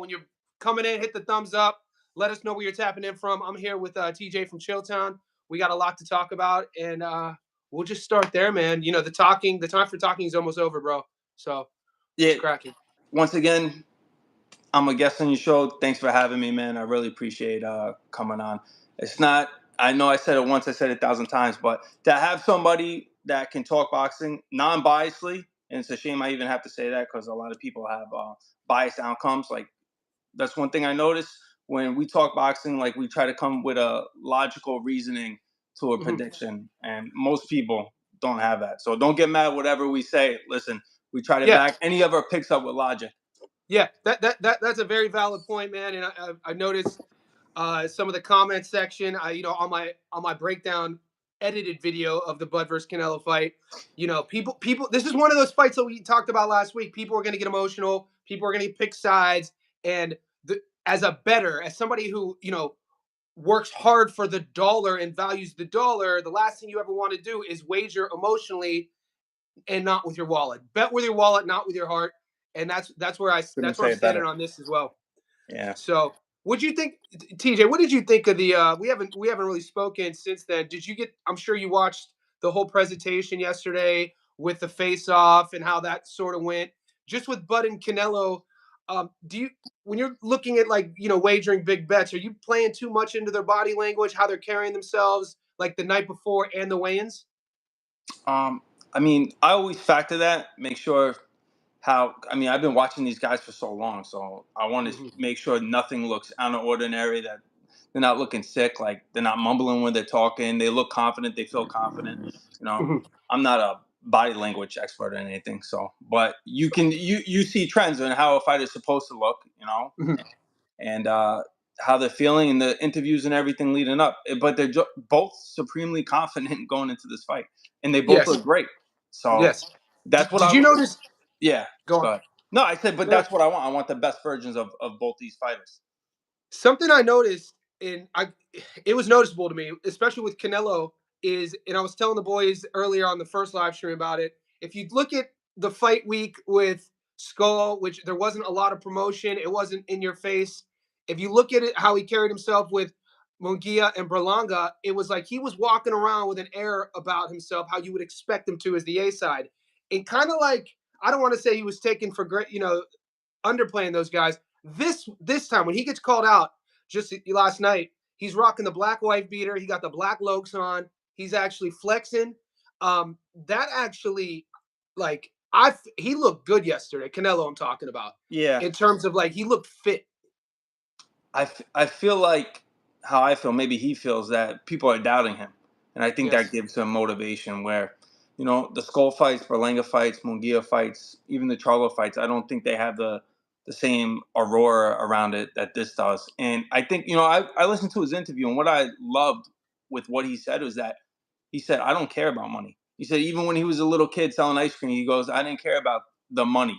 when you're coming in, hit the thumbs up. Let us know where you're tapping in from. I'm here with TJ from ChillTown. We got a lot to talk about, and we'll just start there, man. You know, the time for talking is almost over, bro. So Yeah. let's crack it. Once again, I'm a guest on your show. Thanks for having me, man. I really appreciate coming on. It's not, I know I said it once, I said it 1,000 times, but to have somebody that can talk boxing non-biasly, and it's a shame I even have to say that because a lot of people have biased outcomes. Like, that's one thing I noticed when we talk boxing, like we try to come with a logical reasoning to a prediction, and most people don't have that. So don't get mad whatever we say. Listen, we try to back any of our picks up with logic. Yeah, that's a very valid point, man. And I noticed some of the comment section. On my breakdown edited video of the Bud versus Canelo fight. You know, people. This is one of those fights that we talked about last week. People are going to get emotional. People are going to pick sides. And as somebody who works hard for the dollar and values the dollar, the last thing you ever want to do is wager emotionally and not with your wallet. Bet with your wallet, not with your heart. And that's where I'm standing on this as well. Yeah. So, what do you think, TJ? What did you think of the? We haven't really spoken since then. Did you get? I'm sure you watched the whole presentation yesterday with the face-off and how that sort of went. Just with Bud and Canelo, when you're looking at wagering big bets, are you playing too much into their body language, how they're carrying themselves, like the night before and the weigh-ins? I mean, I always factor that. Make sure I've been watching these guys for so long, so I want to make sure nothing looks out of ordinary, that they're not looking sick, like they're not mumbling when they're talking. They look confident. They feel confident. I'm not a body language expert or anything, but you see trends in how a fighter's supposed to look, and how they're feeling in the interviews and everything leading up. But they're both supremely confident going into this fight, and they both look great. So that's what Did you notice? Yeah. Go on. No, I said, but that's what I want. I want the best versions of both these fighters. Something I noticed, it was noticeable to me, especially with Canelo, and I was telling the boys earlier on the first live stream about it. If you look at the fight week with Skull, which there wasn't a lot of promotion, it wasn't in your face. If you look at it, how he carried himself with Munguia and Berlanga, it was like he was walking around with an air about himself, how you would expect him to as the A side. And kind of like, I don't want to say he was taken for great, underplaying those guys. This time when he gets called out just last night, he's rocking the black wife beater. He got the black Lokes on. He's actually flexing. That actually, he looked good yesterday. Canelo, I'm talking about. Yeah. In terms of he looked fit. I feel like how I feel. Maybe he feels that people are doubting him, and I think that gives him motivation. Where the Skull fights, Berlanga fights, Munguia fights, even the Charlo fights, I don't think they have the same aurora around it that this does. And I think, I listened to his interview, and what I loved with what he said was that he said, I don't care about money. He said, even when he was a little kid selling ice cream, he goes, I didn't care about the money.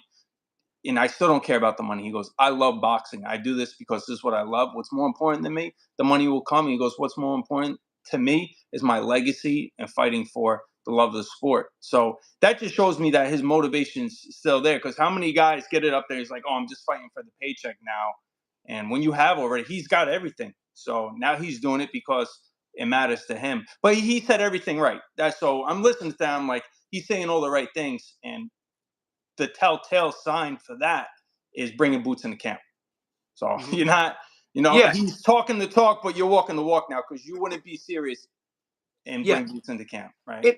And I still don't care about the money. He goes, I love boxing. I do this because this is what I love. What's more important than me? The money will come. He goes, what's more important to me is my legacy and fighting for the love of the sport. So that just shows me that his motivation's still there. Because how many guys get it up there? He's like, oh, I'm just fighting for the paycheck now. And when you have already, he's got everything. So now he's doing it because it matters to him. But he said everything right. So I'm listening to him, like he's saying all the right things. And the telltale sign for that is bringing boots in the camp. So you're not, he's talking the talk, but you're walking the walk now, because you wouldn't be serious and bring boots into camp, right?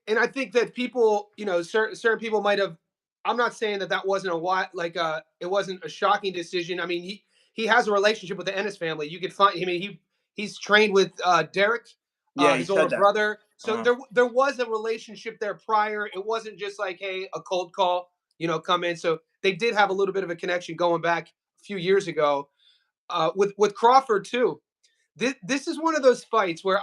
And I think that people, certain people might have. I'm not saying that wasn't it wasn't a shocking decision. I mean, he has a relationship with the Ennis family. You could find. I mean, he's trained with Derek, his older brother. So there was a relationship there prior. It wasn't just like, hey, a cold call, come in. So they did have a little bit of a connection going back a few years ago. With Crawford too. This is one of those fights where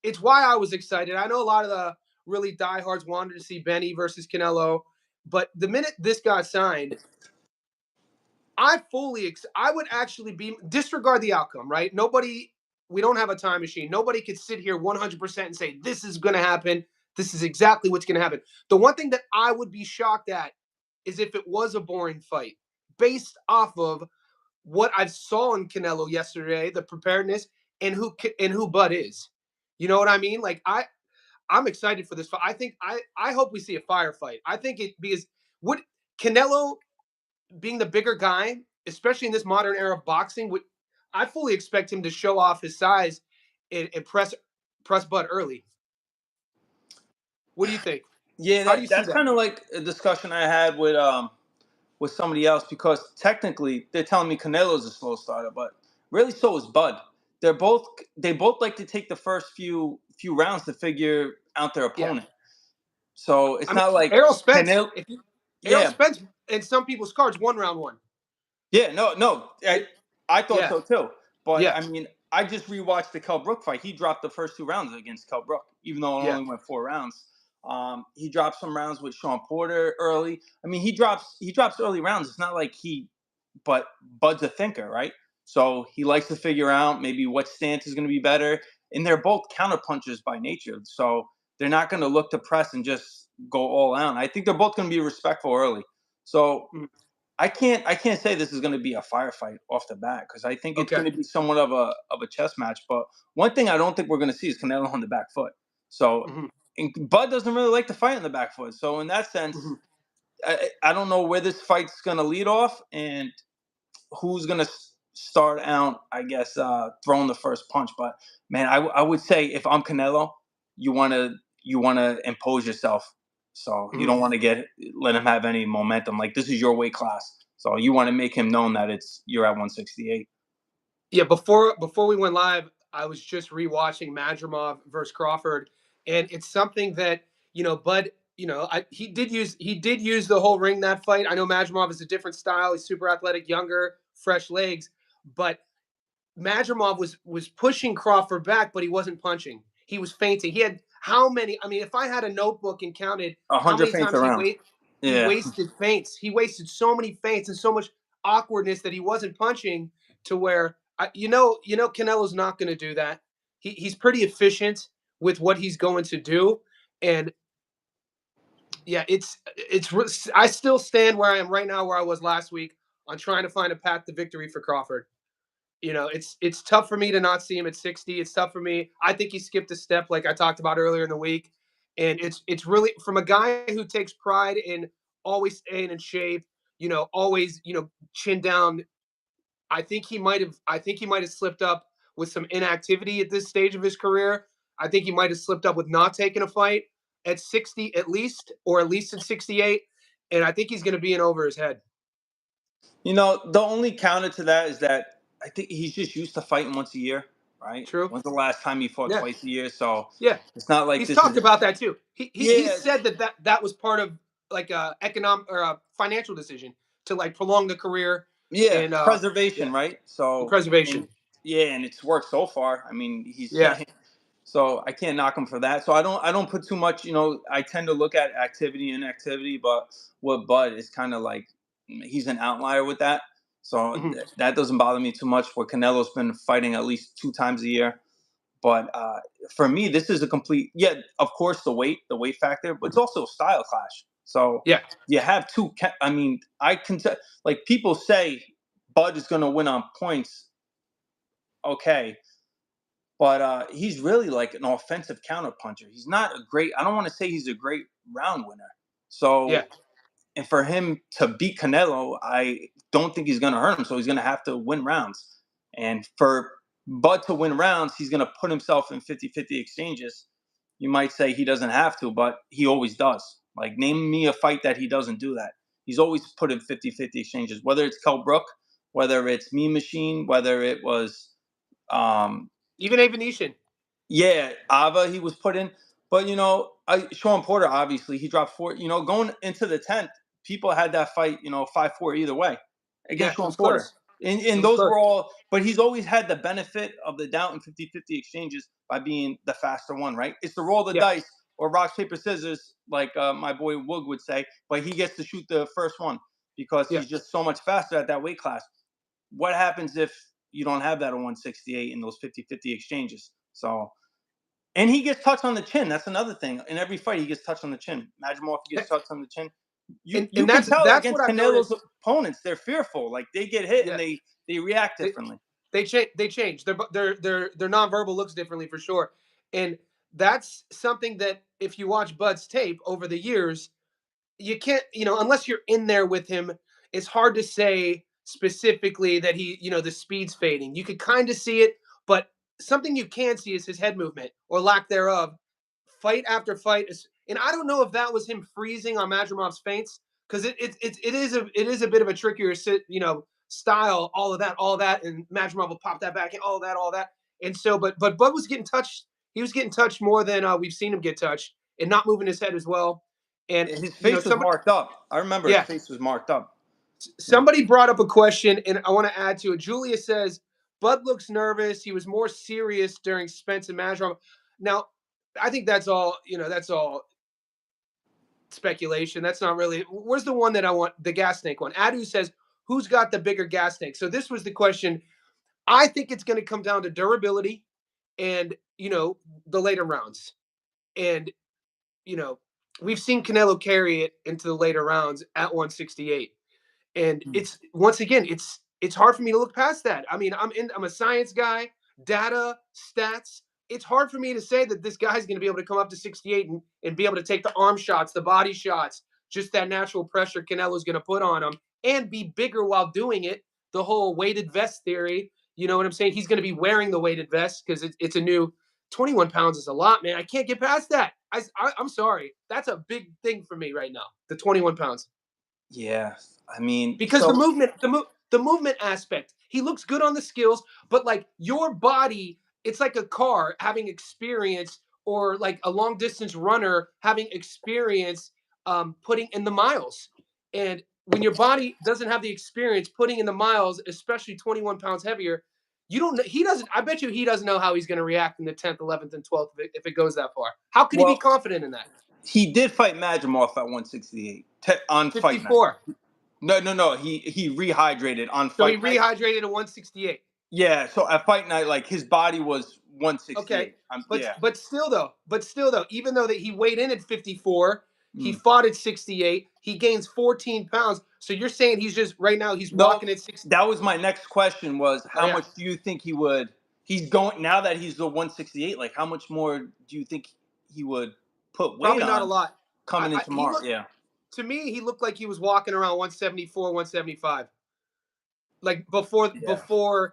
it's why I was excited. I know a lot of the really diehards wanted to see Benny versus Canelo, but the minute this got signed, I would actually disregard the outcome, right? We don't have a time machine. Nobody could sit here 100% and say, this is going to happen. This is exactly what's going to happen. The one thing that I would be shocked at is if it was a boring fight based off of what I saw in Canelo yesterday, the preparedness, and who Bud is. You know what I mean? Like I'm excited for this fight. I hope we see a firefight. I think it because would Canelo being the bigger guy, especially in this modern era of boxing, would I fully expect him to show off his size and press Bud early. What do you think? Yeah, How do you see that's that? kind of like a discussion I had with somebody else, because technically they're telling me Canelo's a slow starter, but really so is Bud. They both like to take the first few rounds to figure out their Yeah. opponent. So it's I mean, not like Errol Spence. Canelo. Errol Yeah, Spence in some people's cards won round one. yeah, no. It, I thought yeah, so too. But yeah, I mean, I just rewatched the Kell Brook fight. He dropped the first 2 rounds against Kell Brook, even though it yeah. only went 4 rounds. He dropped some rounds with Sean Porter early. I mean, he drops early rounds. It's not like but Bud's a thinker, right? So he likes to figure out maybe what stance is going to be better. And they're both counterpunchers by nature. So they're not going to look to press and just go all out. I think they're both going to be respectful early. So Mm, I can't say this is going to be a firefight off the bat, because I think it's okay. going to be somewhat of a chess match. But one thing I don't think we're going to see is Canelo on the back foot. So Hmm. and Bud doesn't really like to fight on the back foot. So in that sense, Hmm. I don't know where this fight's going to lead off and who's going to start out, I guess, throwing the first punch. But man, I would say if I'm Canelo, you want to impose yourself. So you Hmm. don't want to let him have any momentum. Like, this is your weight class. So you want to make him known that you're at 168. Yeah, before we went live, I was just rewatching Madrimov versus Crawford, and it's something that Bud. He did use the whole ring that fight. I know Madrimov is a different style. He's super athletic, younger, fresh legs, but Madrimov was pushing Crawford back, but he wasn't punching. He was feinting. He had how many? I mean, if I had a notebook and counted how 100 many feints times around. he Yeah. wasted feints. He wasted so many feints and so much awkwardness that he wasn't punching to where Canelo's not going to do that. He's pretty efficient with what he's going to do, and yeah, I still stand where I am right now, where I was last week on trying to find a path to victory for Crawford. It's tough for me to not see him at 60. It's tough for me. I think he skipped a step, like I talked about earlier in the week, and it's really from a guy who takes pride in always staying in shape. Always chin down. I think he might have slipped up with some inactivity at this stage of his career. I think he might have slipped up with not taking a fight at 60 at least, or at least at 68. And I think he's going to be in over his head. The only counter to that is that I think he's just used to fighting once a year, right? True. When's the last time he fought Yeah. twice a year? So Yeah. it's not like He's this talked is. about that too. He Yeah, said that was part of like a economic or a financial decision to like prolong the career yeah, and preservation, yeah, right? and So, and preservation. yeah, and it's worked so far. I mean, he's Yeah. so I can't knock him for that. So I don't put too much. I tend to look at activity and inactivity, but with Bud, it's kind of like he's an outlier with that. So Hmm. that doesn't bother me too much. Where Canelo's been fighting at least 2 times a year. But for me, this is a complete. Yeah, of course, the weight factor, but it's also a style clash. So Yeah. you have two. I mean, I can like people say Bud is going to win on points. Okay, but he's really like an offensive counterpuncher. He's not a great. I don't want to say he's a great round winner. Yeah. So, and for him to beat Canelo, I don't think he's going to hurt him. So he's going to have to win rounds. And for Bud to win rounds, he's going to put himself in 50-50 exchanges. You might say he doesn't have to, but he always does. Like, name me a fight that he doesn't do that. He's always put in 50-50 exchanges, whether it's Kell Brook, whether it's Mean Machine, whether it was um, Even a Venetian. yeah, Ava he was put in, but Sean Porter obviously he dropped four. Going into the 10th, people had that fight 5-4 either way Yeah, against it Sean was Porter, close. It and was those close. were all. But he's always had the benefit of the doubt in 50-50 exchanges by being the faster one, right? It's the roll of the Yeah. dice or rock paper scissors, like my boy Woog would say, but he gets to shoot the first one because Yeah. he's just so much faster at that weight class. What happens if you don't have that at 168 in those 50-50 exchanges? So. And he gets touched on the chin. That's another thing. In every fight, he gets touched on the chin. Imagine if he gets touched on the chin. You And can tell that's against what I've Canelo's noticed. opponents, they're fearful. Like, they get hit and Yeah. They react They differently. they change. Their nonverbal looks differently for sure, and that's something that if you watch Bud's tape over the years, you can't, unless you're in there with him, it's hard to say specifically that the speed's fading. You could kind of see it, but something you can see is his head movement or lack thereof, fight after fight. And I don't know if that was him freezing on Madrimov's feints, because it is a bit of a trickier style. All of that, and Madrimov will pop that back in, all that. And so, but Bud was getting touched. He was getting touched more than we've seen him get touched, and not moving his head as well. And His face was somebody, marked up. I remember his yeah, face was marked up. Yeah. somebody brought up a question, and I want to add to it. Julia says Bud looks nervous. He was more serious during Spence and Madrimov. Now, I think that's all. That's all speculation. That's not really. Where's the one that I want? The gas tank one. Adu says, "Who's got the bigger gas tank?" So this was the question. I think it's going to come down to durability, and the later rounds, and you know we've seen Canelo carry it into the later rounds at 168. And Mm. it's, once again, it's hard for me to look past that. I mean, I'm a science guy, data, stats. It's hard for me to say that this guy's going to be able to come up to 68 and be able to take the arm shots, the body shots, just that natural pressure Canelo's going to put on him, and be bigger while doing it. The whole weighted vest theory, you know what I'm saying? He's going to be wearing the weighted vest because it's a new 21 pounds is a lot, man. I can't get past that. I'm sorry. That's a big thing for me right now. The 21 pounds. Yeah. I mean, Because so the movement aspect, he looks good on the skills, but like your body, it's like a car having experience, or like a long distance runner having experience putting in the miles. And when your body doesn't have the experience putting in the miles, especially 21 pounds heavier, you don't he doesn't I bet you he doesn't know how he's going to react in the 10th, 11th, and 12th if it goes that far. How could he be well, confident in that? he did fight Madrimov at 168 on fight night. 54. No, no, no. He rehydrated on So he fight night. rehydrated at 168. Yeah. So at fight night, like his body was Okay. 168. But Yeah. still though, even though that he weighed in at 54, he Mm. fought at 68, he gains 14 pounds. So you're saying he's just right now he's No, walking at 60. that was my next question. Was Oh how yeah. much do you think he would? He's going now that he's the 168. Like, how much more do you think he would put weight Probably not a on lot. coming in He tomorrow? looked Yeah. to me, he looked like he was walking around 174, 175. Like before Yeah.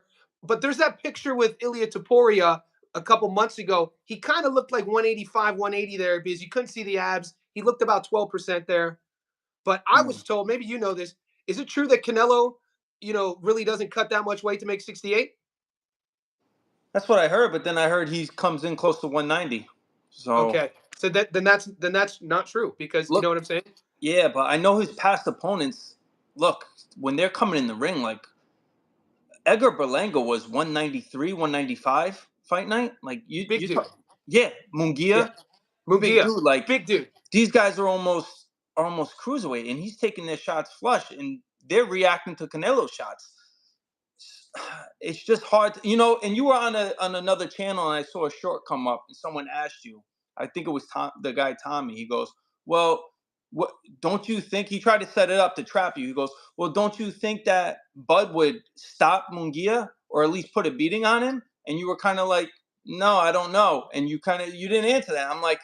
but there's that picture with Ilya Taporia a couple months ago. He kind of looked like 185, 180 there because you couldn't see the abs. He looked about 12% there. But I Mm. was told, maybe you know this, is it true that Canelo, really doesn't cut that much weight to make 68? That's what I heard, but then I heard he comes in close to 190. So Okay. So then that's not true, because you know look, what I'm saying? yeah, but I know his past opponents. Look, when they're coming in the ring, like Edgar Berlanga was 193, 195 fight night. Like Big you dude. talk, yeah, Yeah. Mungia, big Mungia. dude. Like Big dude. these guys are almost cruiserweight, and he's taking their shots flush, and they're reacting to Canelo shots. It's just hard, And you were on another channel, and I saw a short come up, and someone asked you. I think it was the guy Tommy. He goes, "Well, what don't you think?" He tried to set it up to trap you. He goes, "Well, don't you think that Bud would stop Mungia or at least put a beating on him?" And you were kind of like, "No, I don't know." And you didn't answer that. I'm like,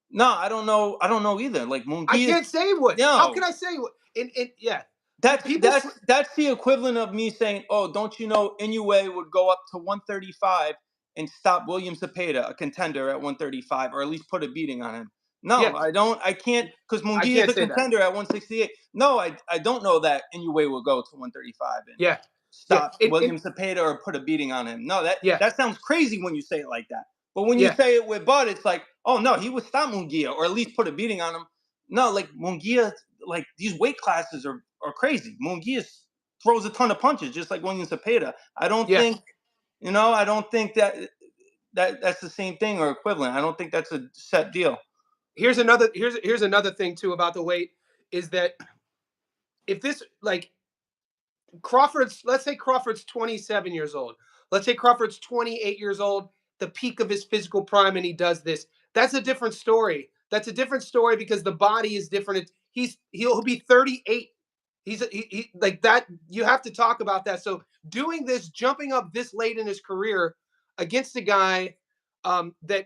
"No, I don't know. I don't know either." Like I Mungia, can't say what. How can no. I say what? And yeah. That's People that's that's the equivalent of me saying, "Oh, don't you know Inoue would go up to 135 and stop William Zepeda, a contender, at 135, or at least put a beating on him." yeah, No, I don't. I can't, because I Mungi is can't a say that. contender at 168. No, I don't know that Inoue will go to 135 and Yeah. Yeah. stop William Zepeda or put a beating on him. No, that Yeah. that sounds crazy when you say it like that. But when you Yeah. say it with Bud, it's like, oh no, he would stop Mungia or at least put a beating on him. No, like Mungia, like these weight classes are crazy. Mungia throws a ton of punches, just like William Zepeda. I don't Yeah. think, I don't think that's the same thing or equivalent. I don't think that's a set deal. Here's another thing too about the weight, is that if this, like, let's say Crawford's 27 years old. Let's say Crawford's 28 years old, the peak of his physical prime, and he does this. That's a different story. That's a different story because the body is different. He'll be 38 He like that. You have to talk about that. So doing this, jumping up this late in his career against a guy that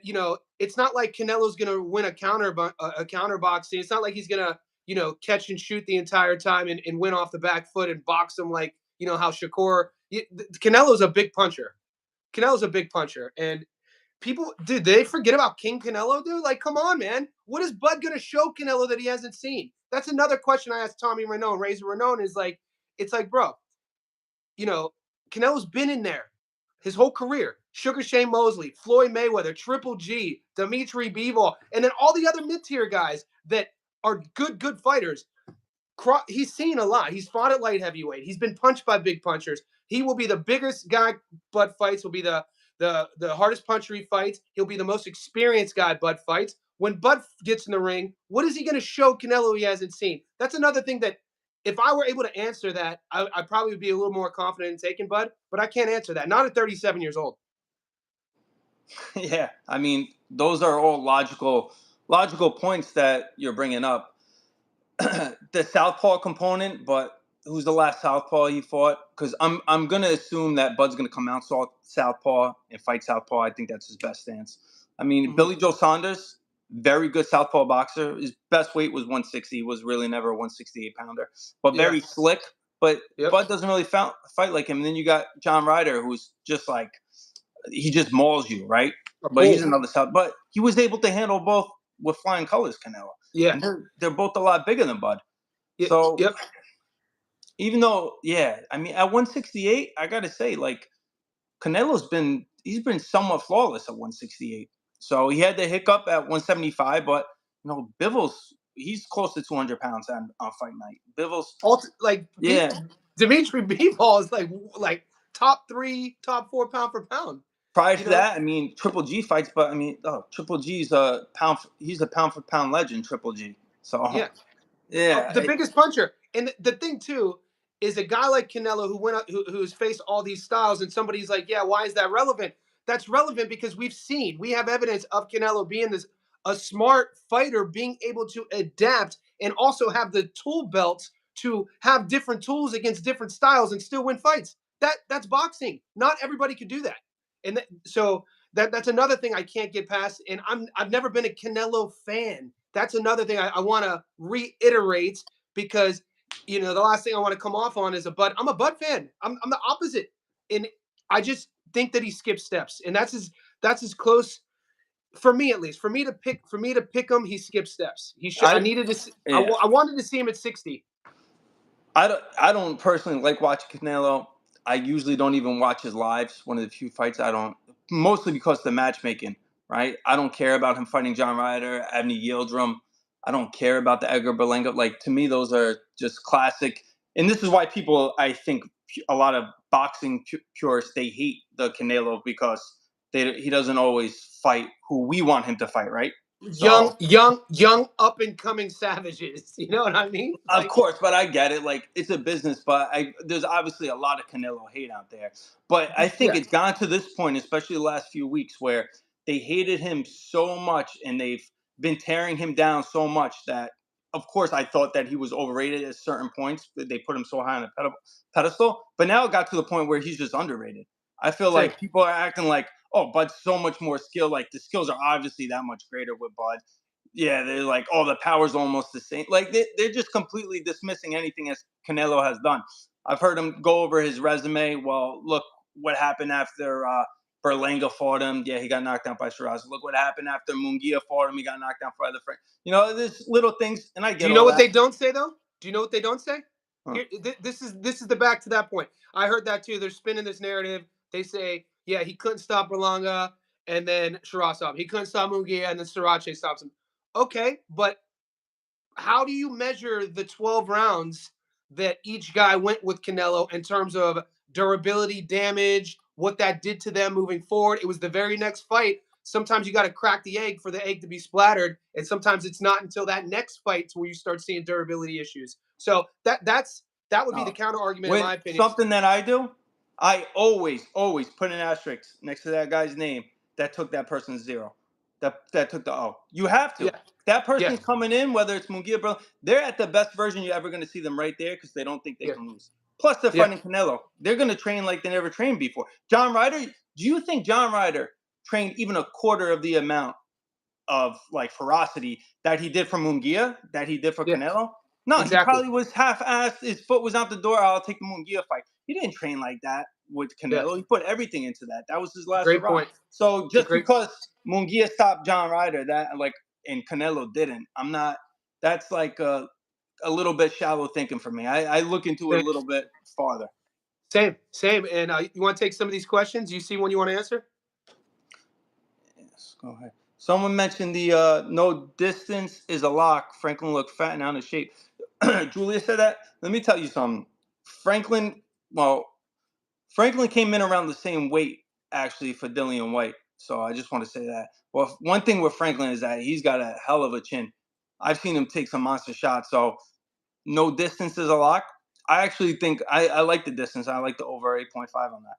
it's not like Canelo's gonna win a counter boxing. It's not like he's gonna catch and shoot the entire time and win off the back foot and box him like how Shakur. Canelo's a big puncher. Canelo's a big puncher, and people, dude, they forget about King Canelo, dude. Like, come on, man. What is Bud gonna show Canelo that he hasn't seen? That's another question I asked Tommy Renaud. Razor Renaud is like, it's like, bro, you know, Canelo's been in there his whole career. Sugar Shane Mosley, Floyd Mayweather, Triple G, Dimitri Bivol, and then all the other mid-tier guys that are good fighters. He's seen a lot. He's fought at light heavyweight. He's been punched by big punchers. He will be the biggest guy Bud fights. Will be the hardest puncher he fights. He'll be the most experienced guy Bud fights. When Bud gets in the ring, what is he going to show Canelo he hasn't seen? That's another thing that if I were able to answer that, I probably would be a little more confident in taking Bud, but I can't answer that. Not at 37 years old. Yeah, I mean, those are all logical points that you're bringing up. The southpaw component, but who's the last southpaw he fought? Because I'm gonna assume that Bud's gonna come out southpaw and fight southpaw. I think that's his best stance. I mean, Billy Joe Saunders, very good southpaw boxer. His best weight was 160. He was really never a 168 pounder, but very slick. But Bud doesn't really fight like him. And then you got John Ryder, who's just like he just mauls you, right? But he's another south. But he was able to handle both with flying colors, Canelo. Yeah. And they're both a lot bigger than Bud. Yeah. So even though, I mean, at 168, I gotta say, like, he's been somewhat flawless at 168. So he had the hiccup at 175, but Bivol's he's close to 200 pounds on fight night. Bivol's Dimitri Bivol is like top 3, top 4 pound for pound. Prior to that, I mean, Triple G fights, but I mean, Triple G's he's a pound for pound legend, Triple G. So the biggest puncher. And the thing too is a guy like Canelo who's faced all these styles, and somebody's like, yeah, why is that relevant? That's relevant because we have evidence of Canelo being a smart fighter, being able to adapt and also have the tool belts to have different tools against different styles and still win fights. That's boxing. Not everybody could do that. And so that's another thing I can't get past. And I've never been a Canelo fan. That's another thing I want to reiterate because the last thing I want to come off on is I'm a Bud fan. I'm the opposite, and I just think that he skips steps, and that's as close for me at least. For me to pick him, he skips steps. I wanted to see him at 60. I don't personally like watching Canelo. I usually don't even watch his lives. One of the few fights I don't, mostly because of the matchmaking, right? I don't care about him fighting John Ryder, Avni Yildirim. I don't care about the Edgar Berlanga. Like, to me, those are just classic. And this is why people, I think, a lot of boxing purists, they hate the Canelo because he doesn't always fight who we want him to fight, right? Young up and coming savages. You know what I mean? Of course, but I get it. Like, it's a business, but there's obviously a lot of Canelo hate out there. But I think it's gone to this point, especially the last few weeks, where they hated him so much and they've been tearing him down so much that, of course, I thought that he was overrated at certain points. They put him so high on a pedestal. But now it got to the point where he's just underrated. I feel like people are acting like, oh, Bud's so much more skill. Like, the skills are obviously that much greater with Bud. Yeah, they're like, oh, the power's almost the same. Like, they're just completely dismissing anything as Canelo has done. I've heard him go over his resume. Well, look what happened after Berlanga fought him. Yeah, he got knocked out by Shiraz. Look what happened after Munguia fought him. He got knocked out by other friend. There's little things, and I get. Do you know what they don't say though? Do you know what they don't say? Huh. This is the back to that point. I heard that too. They're spinning this narrative. They say, yeah, he couldn't stop Berlanga, and then Shiraz stopped him. He couldn't stop Munguia, and then Sirache stops him. Okay, but how do you measure the 12 rounds that each guy went with Canelo in terms of durability, damage, what that did to them moving forward? It was the very next fight. Sometimes you got to crack the egg for the egg to be splattered, and sometimes it's not until that next fight where you start seeing durability issues. So that would be the counter argument in my opinion. Something that I do, I always put an asterisk next to that guy's name that took that person's zero. That took the O. You have to. Yeah. that person's Yes. coming in, whether it's Munguia, bro, they're at the best version you're ever going to see them right there because they don't think they Yeah. can lose. Plus, they're Yeah. fighting Canelo. They're going to train like they never trained before. John Ryder, do you think John Ryder trained even a quarter of the amount of like ferocity that he did for Munguia, that he did for Yeah. Canelo? No, he Exactly. probably was half-assed. His foot was out the door. I'll take the Munguia fight. He didn't train like that with Yeah. Canelo. He put everything into that. That was his last Great hurrah. point. So It's a just great. because Munguia stopped John Ryder, that like and Canelo didn't, I'm not. That's like a little bit shallow thinking for me. I look into it a little bit farther. Same. And you want to take some of these questions? You see one you want to answer? Yes, go ahead. Someone mentioned the no distance is a lock. Franklin looked fat and out of shape. Julia said that. Let me tell you something. Franklin, well, Franklin came in around the same weight actually for Dillian White. So I just want to say that. Well, one thing with Franklin is that he's got a hell of a chin. I've seen him take some monster shots. So no distance is a lock. I actually think I like the distance. I like the over 8.5 on that.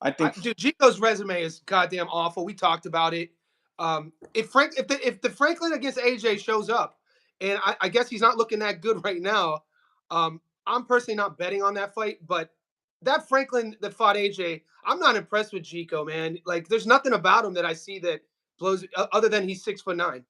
I think Dude, Gico's resume is goddamn awful. We talked about it. If the Franklin against AJ shows up, and I guess he's not looking that good right now, I'm personally not betting on that fight. But that Franklin that fought AJ, I'm not impressed with Gico, man. Like, there's nothing about him that I see that blows, other than he's 6'9".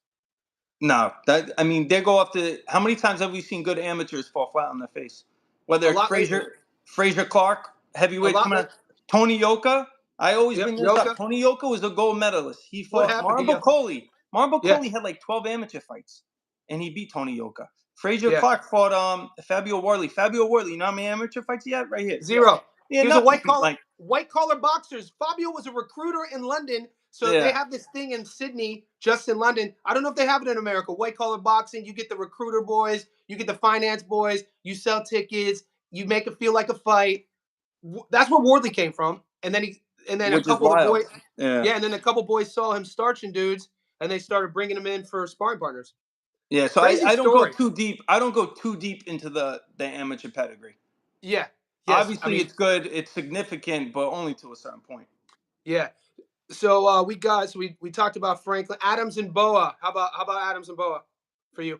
no, that I mean they go up to how many times have we seen good amateurs fall flat on their face? A Whether it's lot lately. Fraser Clark, A heavyweights lot coming late. out, Tony Yoka. I always Yep, bring this up. Yoka. Tony Yoka was a gold medalist. He What fought happened to Marble you? Coley. Marble Yeah, Coley had like 12 amateur fights, and he beat Tony Yoka. Fraser yeah. Clark fought Fabio Worley. Fabio Worley, you know how many amateur fights he had? Right here. See, Zero. yeah, He was a nothing. Like, white collar boxers. Fabio was a recruiter in London. So they yeah, have this thing in Sydney, just in London. I don't know if they have it in America. White collar boxing. You get the recruiter boys, you get the finance boys, you sell tickets, you make it feel like a fight. That's where Wardley came from. And then a which is couple of the wild. boys, Yeah. yeah, and then a couple of boys saw him starching dudes, and they started bringing him in for sparring partners. Yeah, so Crazy I don't go story. too deep. I don't go too deep into the amateur pedigree. Yeah. Yes. I Obviously, mean, it's good, it's significant, but only to a certain point. yeah. So we talked about Franklin, Adams, and Boa. How about Adams and Boa for you?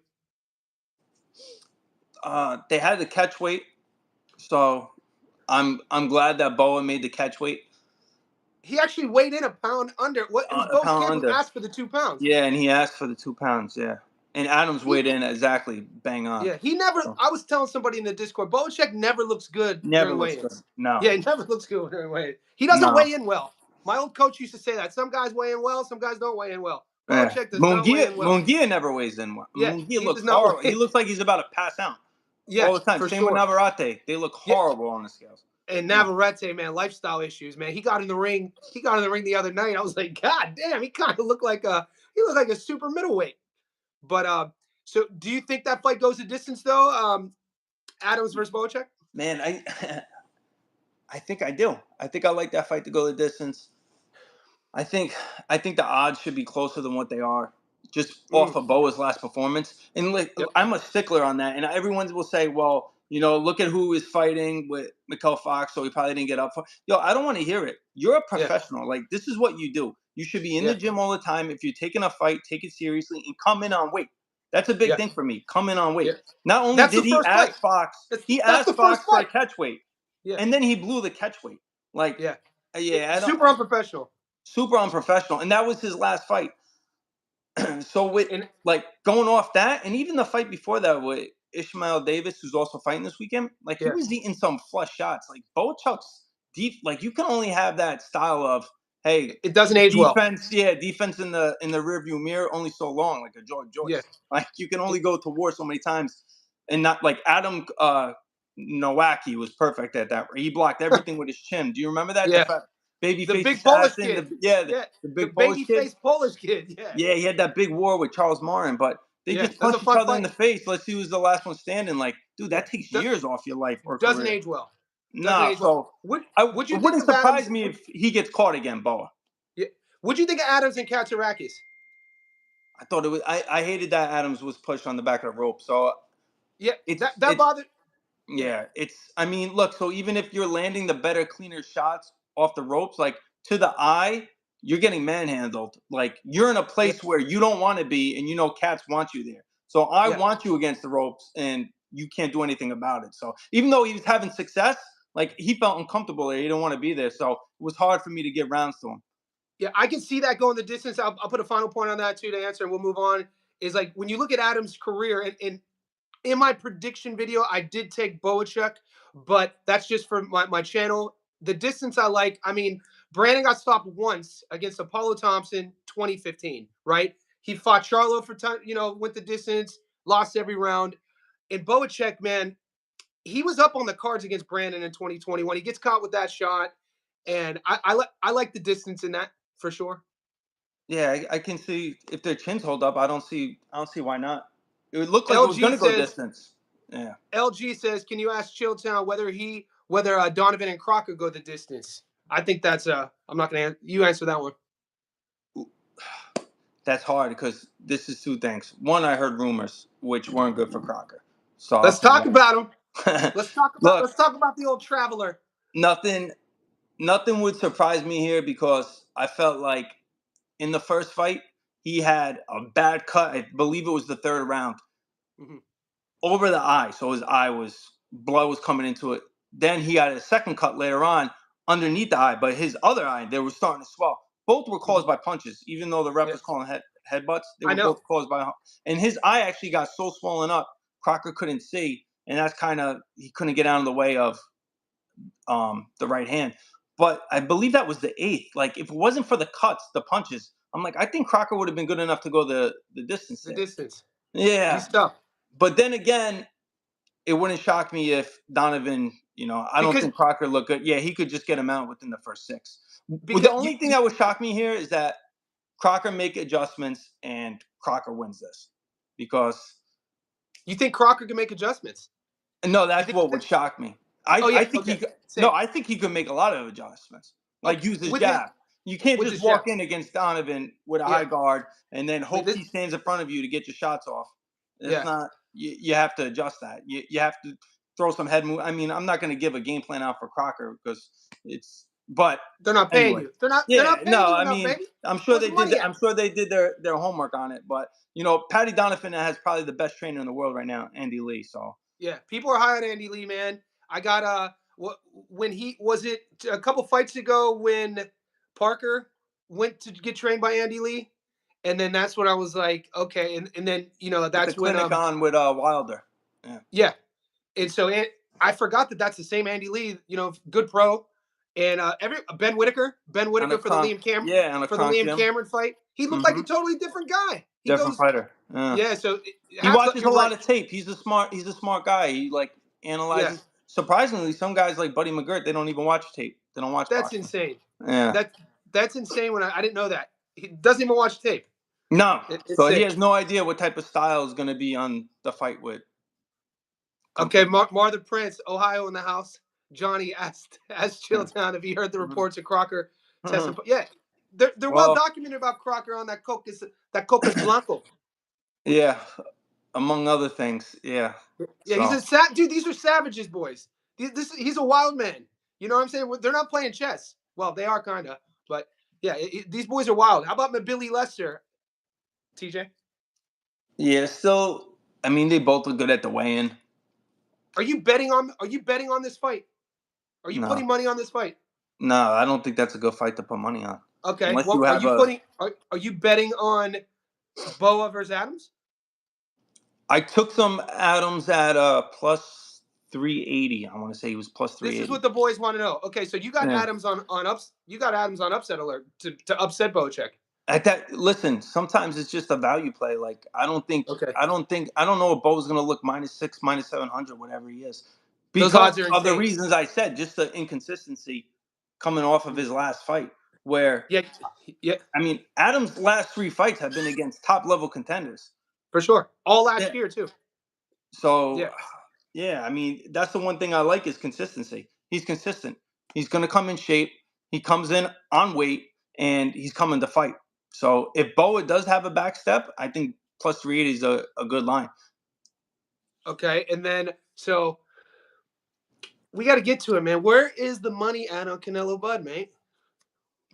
They had the catch weight, so I'm glad that Boa made the catch weight. He actually weighed in a pound under. What it was A Bo's pound camp who under. asked for the 2 pounds. Yeah, and he asked for the 2 pounds. Yeah, and Adams He weighed in exactly bang on. Yeah, he never. So, I was telling somebody in the Discord, Belichick never looks good never during looks good. weigh-ins. No, Yeah, he never looks good during weigh-ins. He doesn't no. weigh in well. My old coach used to say that some guys weigh in well, some guys don't weigh in well. Yeah, Belichick does not weigh in well. Munguia never weighs in. Yeah, Munguia he does looks not horrible. He weigh. looks like he's about to pass out all the Yes, time. for Same with sure. Navarrete. They look Yeah, horrible on the scales. and No. Navarrete, man, lifestyle issues, man. He got in the ring. He got in the ring the other night. I was like, God damn, he looked like a super middleweight. But so do you think that fight goes the distance though? Adams versus Belichick? Man, I think I do. I think I like that fight to go the distance. I think I think the odds should be closer than what they are, just off Mm, of Boa's last performance. And like yep. I'm a stickler on that. And everyone will say, well, look at who is fighting with Mikkel Fox, so he probably didn't get up for. Yo, I don't want to hear it. You're a Yeah. professional. Like this is what you do. You should be in the Yeah. gym all the time. If you're taking a fight, take it seriously and come in on weight. That's a big Yeah. thing for me. Come in on weight. Yeah. Not only That's the did he first fight. ask Fox, he That's asked the first Fox for the fight. catch weight, Yeah. and then he blew the catch weight. Like, Yeah. yeah, I don't. Super unprofessional. Super unprofessional, and that was his last fight. So with And like going off that, and even the fight before that with Ishmael Davis, who's also fighting this weekend, like he yeah, was eating some flush shots. Like Bochuk's deep, like you can only have that style of hey it doesn't age well. defense, yeah, defense in the rearview mirror only so long, like a George Yeah. Joyce. Like you can only It- go to war so many times, and not like Adam Nowacki was perfect at that. He blocked everything with his chin. Do you remember that? yeah. The Babyface big Polish assassin, kid. the, Yeah. the The big Polish baby kid. faced Polish kid. Yeah. Yeah, he had that big war with Charles Martin, but they Yeah. just That's a punch each fun other in fight. the face. Let's see who's the last one standing. Like, dude, Yeah. that takes years off your life or Doesn't career. age well. Doesn't Nah, age well. so Would would it you think wouldn't of Adams? surprise me if he gets caught again, Boa. Yeah. Would you think of Adams and Katsarakis? I thought it was. I hated that Adams was pushed on the back of the rope. So Yeah. it's That it's bothered. Yeah. yeah. It's I mean, look. So even if you're landing the better, cleaner shots off the ropes, like to the eye, you're getting manhandled. Like, you're in a Yeah, place where you don't want to be, and cats want you there. So I yeah, want you against the ropes, and you can't do anything about it. So even though he was having success, like, he felt uncomfortable there. He didn't want to be there. So it was hard for me to give rounds to him. yeah. I can see that going the distance. I'll put a final point on that too to answer, and we'll move on. Is like when you look at Adams' career, and in my prediction video, I did take Boachuk, but that's just for my channel. The distance I like, I mean, Brandon got stopped once against Apollo Thompson, 2015, right? He fought Charlo for time, went the distance, lost every round. And Boachuk, man, he was up on the cards against Brandon in 2021. He gets caught with that shot, and I like the distance in that for sure. Yeah, I can see if their chins hold up. I don't see why not. It looked like it was LG going to go says distance. Yeah. LG says, can you ask ChillTown whether Donovan and Crocker go the distance? I think that's I'm not gonna you answer that one. That's hard because this is two things. One, I heard rumors which weren't good for Crocker. So I'll Let's say talk about him. that. Let's talk about Look, let's talk about the old traveler. nothing nothing would surprise me here because I felt like in the first fight he had a bad cut. I believe it was the third round Mhm. over the eye. So his eye was blood was coming into it. Then he had a second cut later on underneath the eye, but his other eye they were starting to swell. Both were Mhm. caused by punches, even though the ref Yeah, was calling headbutts. They I were know. both caused by, and his eye actually got so swollen up, Crocker couldn't see, and that's kind of he couldn't get out of the way of the right hand. But I believe that was the eighth. Like, if it wasn't for the cuts, the punches, I'm like, I think Crocker would have been good enough to go the distance The there. distance. Yeah, He's tough but then again, it wouldn't shock me if Donovan, I don't because think Crocker looked good. Yeah, he could just get him out within the first six. The because only thing that would shock me here is that Crocker make adjustments and Crocker wins this. Because you think Crocker can make adjustments. no, You that's think? what would shock me. I, Oh I yeah. think Okay. he could, no, Same. I think he could make a lot of adjustments. Like, Okay. use his jab. You can't With just his jab. walk in against Donovan with a Yeah. high guard and then Wait, hope this. he stands in front of you to get your shots off. It's Yeah. not. You have to adjust that. You have to throw some head move. I mean, I'm not going to give a game plan out for Crocker because it's. But They're not paying anyway, you. They're not yeah, paying no, you I enough, mean, baby. I'm sure Where's they the did. money at? I'm sure they did their homework on it. But Patty Donovan has probably the best trainer in the world right now, Andy Lee. So Yeah, people are high on Andy Lee, man. I got when he was it a couple fights ago when Parker went to get trained by Andy Lee, and then that's when I was like, okay, and then with the that's when clinic on with Wilder. Yeah. yeah, and so I forgot that that's the same Andy Lee, good pro, and every Ben On a Whitaker for the Kronk, yeah, on a Kronk gym. Cameron fight, he looked like Mm-hmm. a totally different guy. He Different goes, fighter. Yeah. yeah, so He half the watches a you're lot right, of tape. He's a smart guy. He like yeah, analyzes. Surprisingly, some guys like Buddy McGirt, they don't even watch tape. They don't watch that's boxing. insane. Yeah. That that's insane. When I didn't know that he doesn't even watch tape. No. It's So he sick. has no idea what type of style is going to be on the fight with. Okay, Completely. Martha Prince, Ohio in the house. Johnny asked Chilltown if he heard the reports of Crocker testing. Yeah, they're well Well, documented about Crocker on that Cocos Blanco. yeah. Among other things, yeah. Yeah, he's So a dude. These are savages, boys. He's a wild man. You know what I'm saying? They're not playing chess. Well, they are kind of, but yeah, these boys are wild. How about Billy Lester, TJ? yeah, still. I mean, they both look good at the weigh-in. Are you betting on this fight? Are you No, putting money on this fight? no, I don't think that's a good fight to put money on, Okay. unless you Well, are have you a. putting are you betting on Boa versus Adams? I took some Adams at plus 380. I want to say he was plus This is 380. what the boys want to know. Okay, so you got Yeah. Adams on ups. You got Adams on upset alert to upset Bocek. At that, listen. Sometimes it's just a value play. Like, I don't think. Okay. I don't know if Bo's gonna look -6, -700, whatever he is, Those because odds are of the insane. reasons I said. Just the inconsistency coming off of his last fight, where Yeah, yeah, I mean, Adams' last three fights have been against top level contenders. for sure. All Yeah. last year too. So, Yeah. yeah, I mean, that's the one thing I like is consistency. He's consistent. He's going to come in shape. He comes in on weight, and he's coming to fight. So if Boa does have a back step, I think plus 380 is a good line. Okay, and then so we got to get to it, man. Where is the money at on Canelo Bud, mate?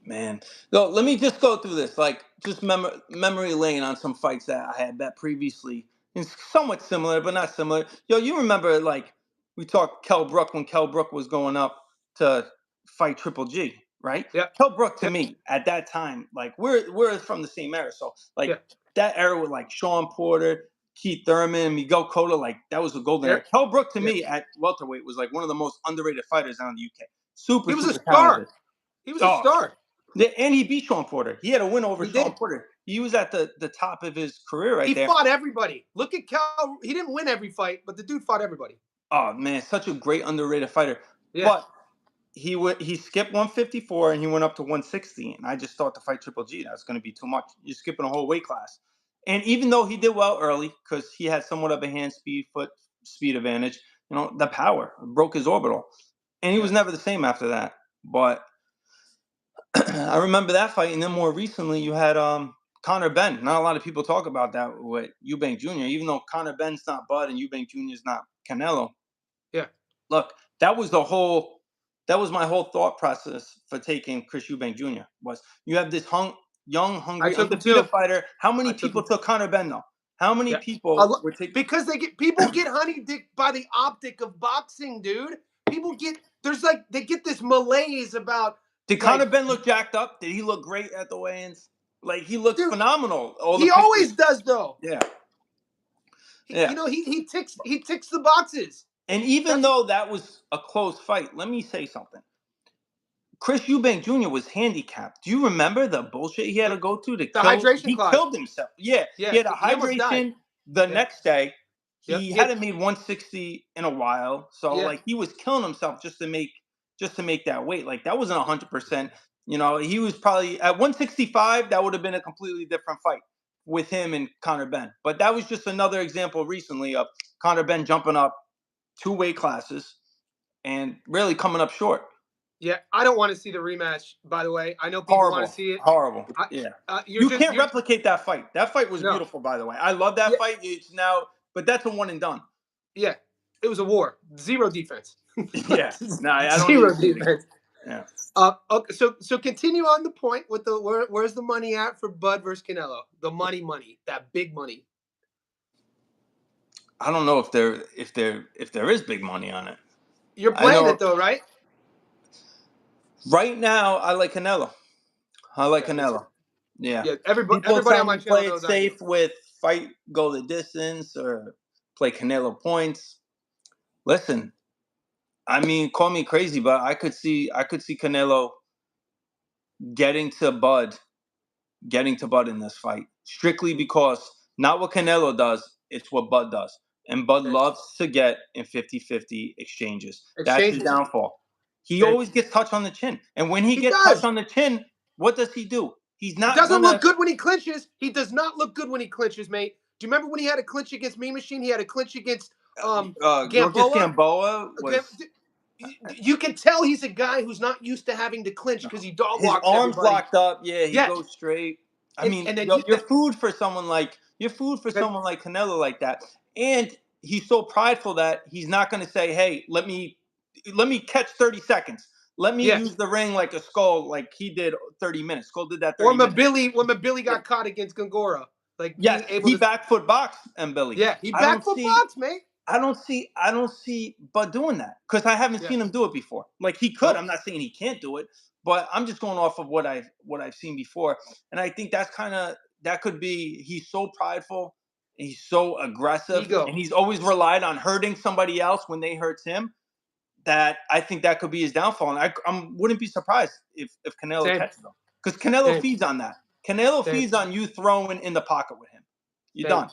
Man, so let me just go through this, like just memory lane on some fights that I had bet previously. It's somewhat similar, but not similar. Yo, you remember like we talked Kell Brook when Kell Brook was going up to fight Triple G, right? Yeah, Kell Brook to yeah, me at that time, like we're from the same era, so like yeah, that era with like Sean Porter, Keith Thurman, Miguel Cotto, like that was the golden yeah, era. Kell Brook to yeah. me at welterweight was like one of the most underrated fighters out in the UK. Super, He was a super star. talented. He was a Oh, star. yeah, and he beat Sean Porter. He had a win over He Sean did. Porter. He was at the top of his career right He there. fought everybody. Look at Cal. He didn't win every fight, but the dude fought everybody. Oh man, such a great underrated fighter. Yeah, But he skipped 154 and he went up to 160. And I just thought to fight Triple G, that's going to be too much. You're skipping a whole weight class. And even though he did well early because he had somewhat of a hand speed, foot speed advantage, the power broke his orbital, and he yeah. was never the same after that. But I remember that fight, and then more recently you had Conor Benn. Not a lot of people talk about that with Eubank Jr. Even though Conor Benn's not Bud and Eubank Jr. is not Canelo. Yeah. Look, that was my whole thought process for taking Chris Eubank Jr. was you have this young, I hungry, took him too. undefeated fighter. How many I took people him. took Conor Benn though? How many Yeah. people were taking? Because people get honeydicked by the optic of boxing, dude. People get there's like they get this malaise about Did Conor like, Benn look jacked up? Did he look great at the weigh-ins? Like he looked dude. phenomenal. All the He always pictures. does though. Yeah, He, yeah. you know, he ticks the boxes. And even That's though that was a close fight, let me say something. Chris Eubank Jr. was handicapped. Do you remember the bullshit he had to the, go through to the kill? hydration He clause. killed himself. Yeah, he Yeah, had a he almost died. hydration the Yeah, next day. yeah. He hadn't made 160 in a while, so Yeah. like he was killing himself just to make that weight. Like that wasn't 100%. He was probably at 165. That would have been a completely different fight with him and Conor Benn. But that was just another example recently of Conor Benn jumping up two weight classes and really coming up short. Yeah, I don't want to see the rematch. By the way, I know people want to Horrible, see it. horrible. I, Yeah, you're you just can't you're replicate that fight. That fight was no. beautiful, by the way. I love that Yeah, fight. It's now, but that's a one and done. yeah. It was a war. Zero defense. Yeah, no, I don't need to Zero see it again. defense. Yeah, Okay, so continue on the point with the where's the money at for Bud versus Canelo? The money, that big money. I don't know if there is big money on it. You're I playing know it though, right? right now I like Canelo. I like Yeah, me too. Canelo. Yeah, Yeah, everybody people everybody tell on my me channel play it knows I do. safe with fight go the distance or play Canelo points. Listen, I mean, call me crazy, but I could see Canelo getting to Bud in this fight strictly Mm. because not what Canelo does, it's what Bud does. And Bud Okay. loves to get in 50-50 exchanges. That's his Exchanges. downfall. He Okay. always gets touched on the chin. And when he He gets touched does. on the chin, what does he do? He's He not doesn't look gonna good when he clinches. He does not look good when he clinches, mate. Do you remember when he had a clinch against Mean Machine? He had a clinch against Georges Gamboa. Gamboa Okay, was you can tell he's a guy who's not used to having to clinch because he dog his walks arms everybody. locked up. Yeah, he Yeah, goes straight. I and mean, and then yo, you you're food for someone like that, Canelo like that, and he's so prideful that he's not going to say, "Hey, let me catch 30 seconds. Let me yeah. use the ring like a Skull, like he did 30 minutes. Skull did that Or 30 minutes. when Mabili Yeah. got caught against Gongora, like Yes, being able he to. back foot boxed and Billy. Yeah, he I don't back foot see box, mate. I don't see Bud doing that because I haven't Yeah, seen him do it before. Like he could. nope. I'm not saying he can't do it, but I'm just going off of what I've seen before, and I think that could be he's so prideful, he's so aggressive, and Ego. he's always relied on hurting somebody else when they hurts him. That I think that could be his downfall, and I wouldn't be surprised if Canelo Same, catches him because Canelo same, feeds on that. Canelo same, feeds on you throwing in the pocket with him. You're same. done.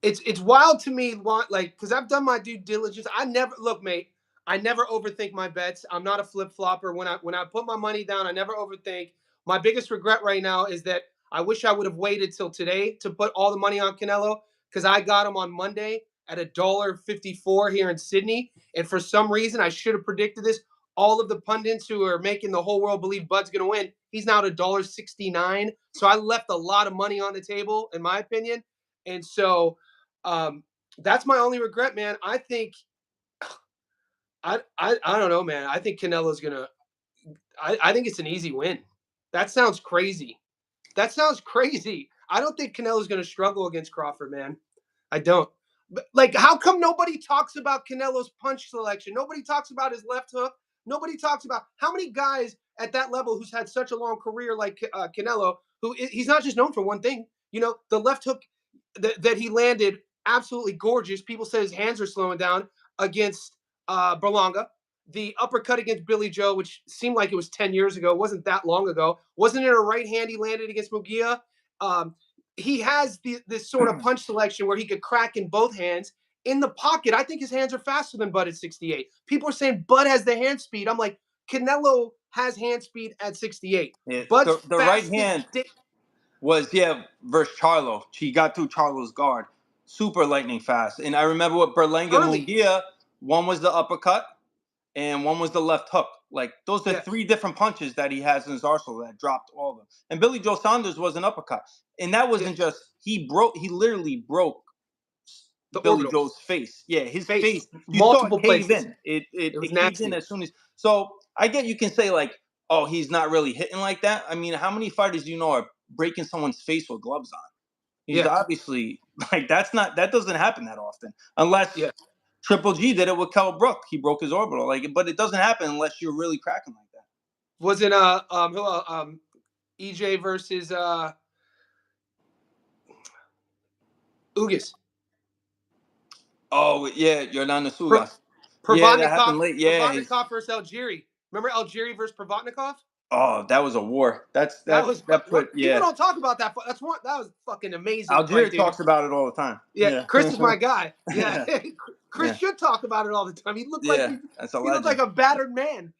It's wild to me, like because I've done my due diligence. I never look, mate. I never overthink my bets. I'm not a flip flopper. When I put my money down, I never overthink. My biggest regret right now is that I wish I would have waited till today to put all the money on Canelo because I got him on Monday at $1.54 here in Sydney, and for some reason I should have predicted this. All of the pundits who are making the whole world believe Bud's going to win, he's now at $1.69. So I left a lot of money on the table, in my opinion, and so that's my only regret, man. I think I don't know, man. I think Canelo's gonna. I think it's an easy win. That sounds crazy. That sounds crazy. I don't think Canelo's going to struggle against Crawford, man. I don't. But, like, how come nobody talks about Canelo's punch selection? Nobody talks about his left hook. Nobody talks about how many guys at that level who's had such a long career like Canelo, who he's not just known for one thing. You know, the left hook that he landed, absolutely gorgeous. People say his hands are slowing down against Berlanga. The uppercut against Billy Joe, which seemed like it was 10 years ago, wasn't that long ago. Wasn't it a right hand he landed against Mugia? Um, he has this sort of punch selection where he could crack in both hands. In the pocket, I think his hands are faster than Bud at 68. People are saying Bud has the hand speed. I'm like, Canelo has hand speed at 68. Yeah, Bud's the right fastest. hand was versus Charlo. She got through Charlo's guard, super lightning fast. And I remember with Berlanga and Early. Munguia, one was the uppercut and one was the left hook. Like those are Yeah. three different punches that he has in his arsenal that dropped all of them. And Billy Joe Saunders was an uppercut, and that wasn't just he literally broke The Billy orbital. Joe's face. Yeah, his face. You saw it Multiple cave places. in. It was It caved in nasty. as soon as. So I get you can say like, oh, he's not really hitting like that. I mean, how many fighters do you know are breaking someone's face with gloves on? He's obviously like that doesn't happen that often unless Triple G did it with Kell Brook. He broke his orbital, like, but it doesn't happen unless you're really cracking like that. Was it EJ versus Ugas? Oh yeah, Yordan Sugas. Yeah, that Provodnikov, happened late. Yeah. Provodnikov versus Algieri. Remember Algieri versus Provodnikov? Oh, that was a war. That put People don't talk about that. That was fucking amazing. Algieri talks about it all the time. Yeah, Chris is my guy. Yeah, Chris Yeah. should talk about it all the time. He looked that's a he looked like a battered man,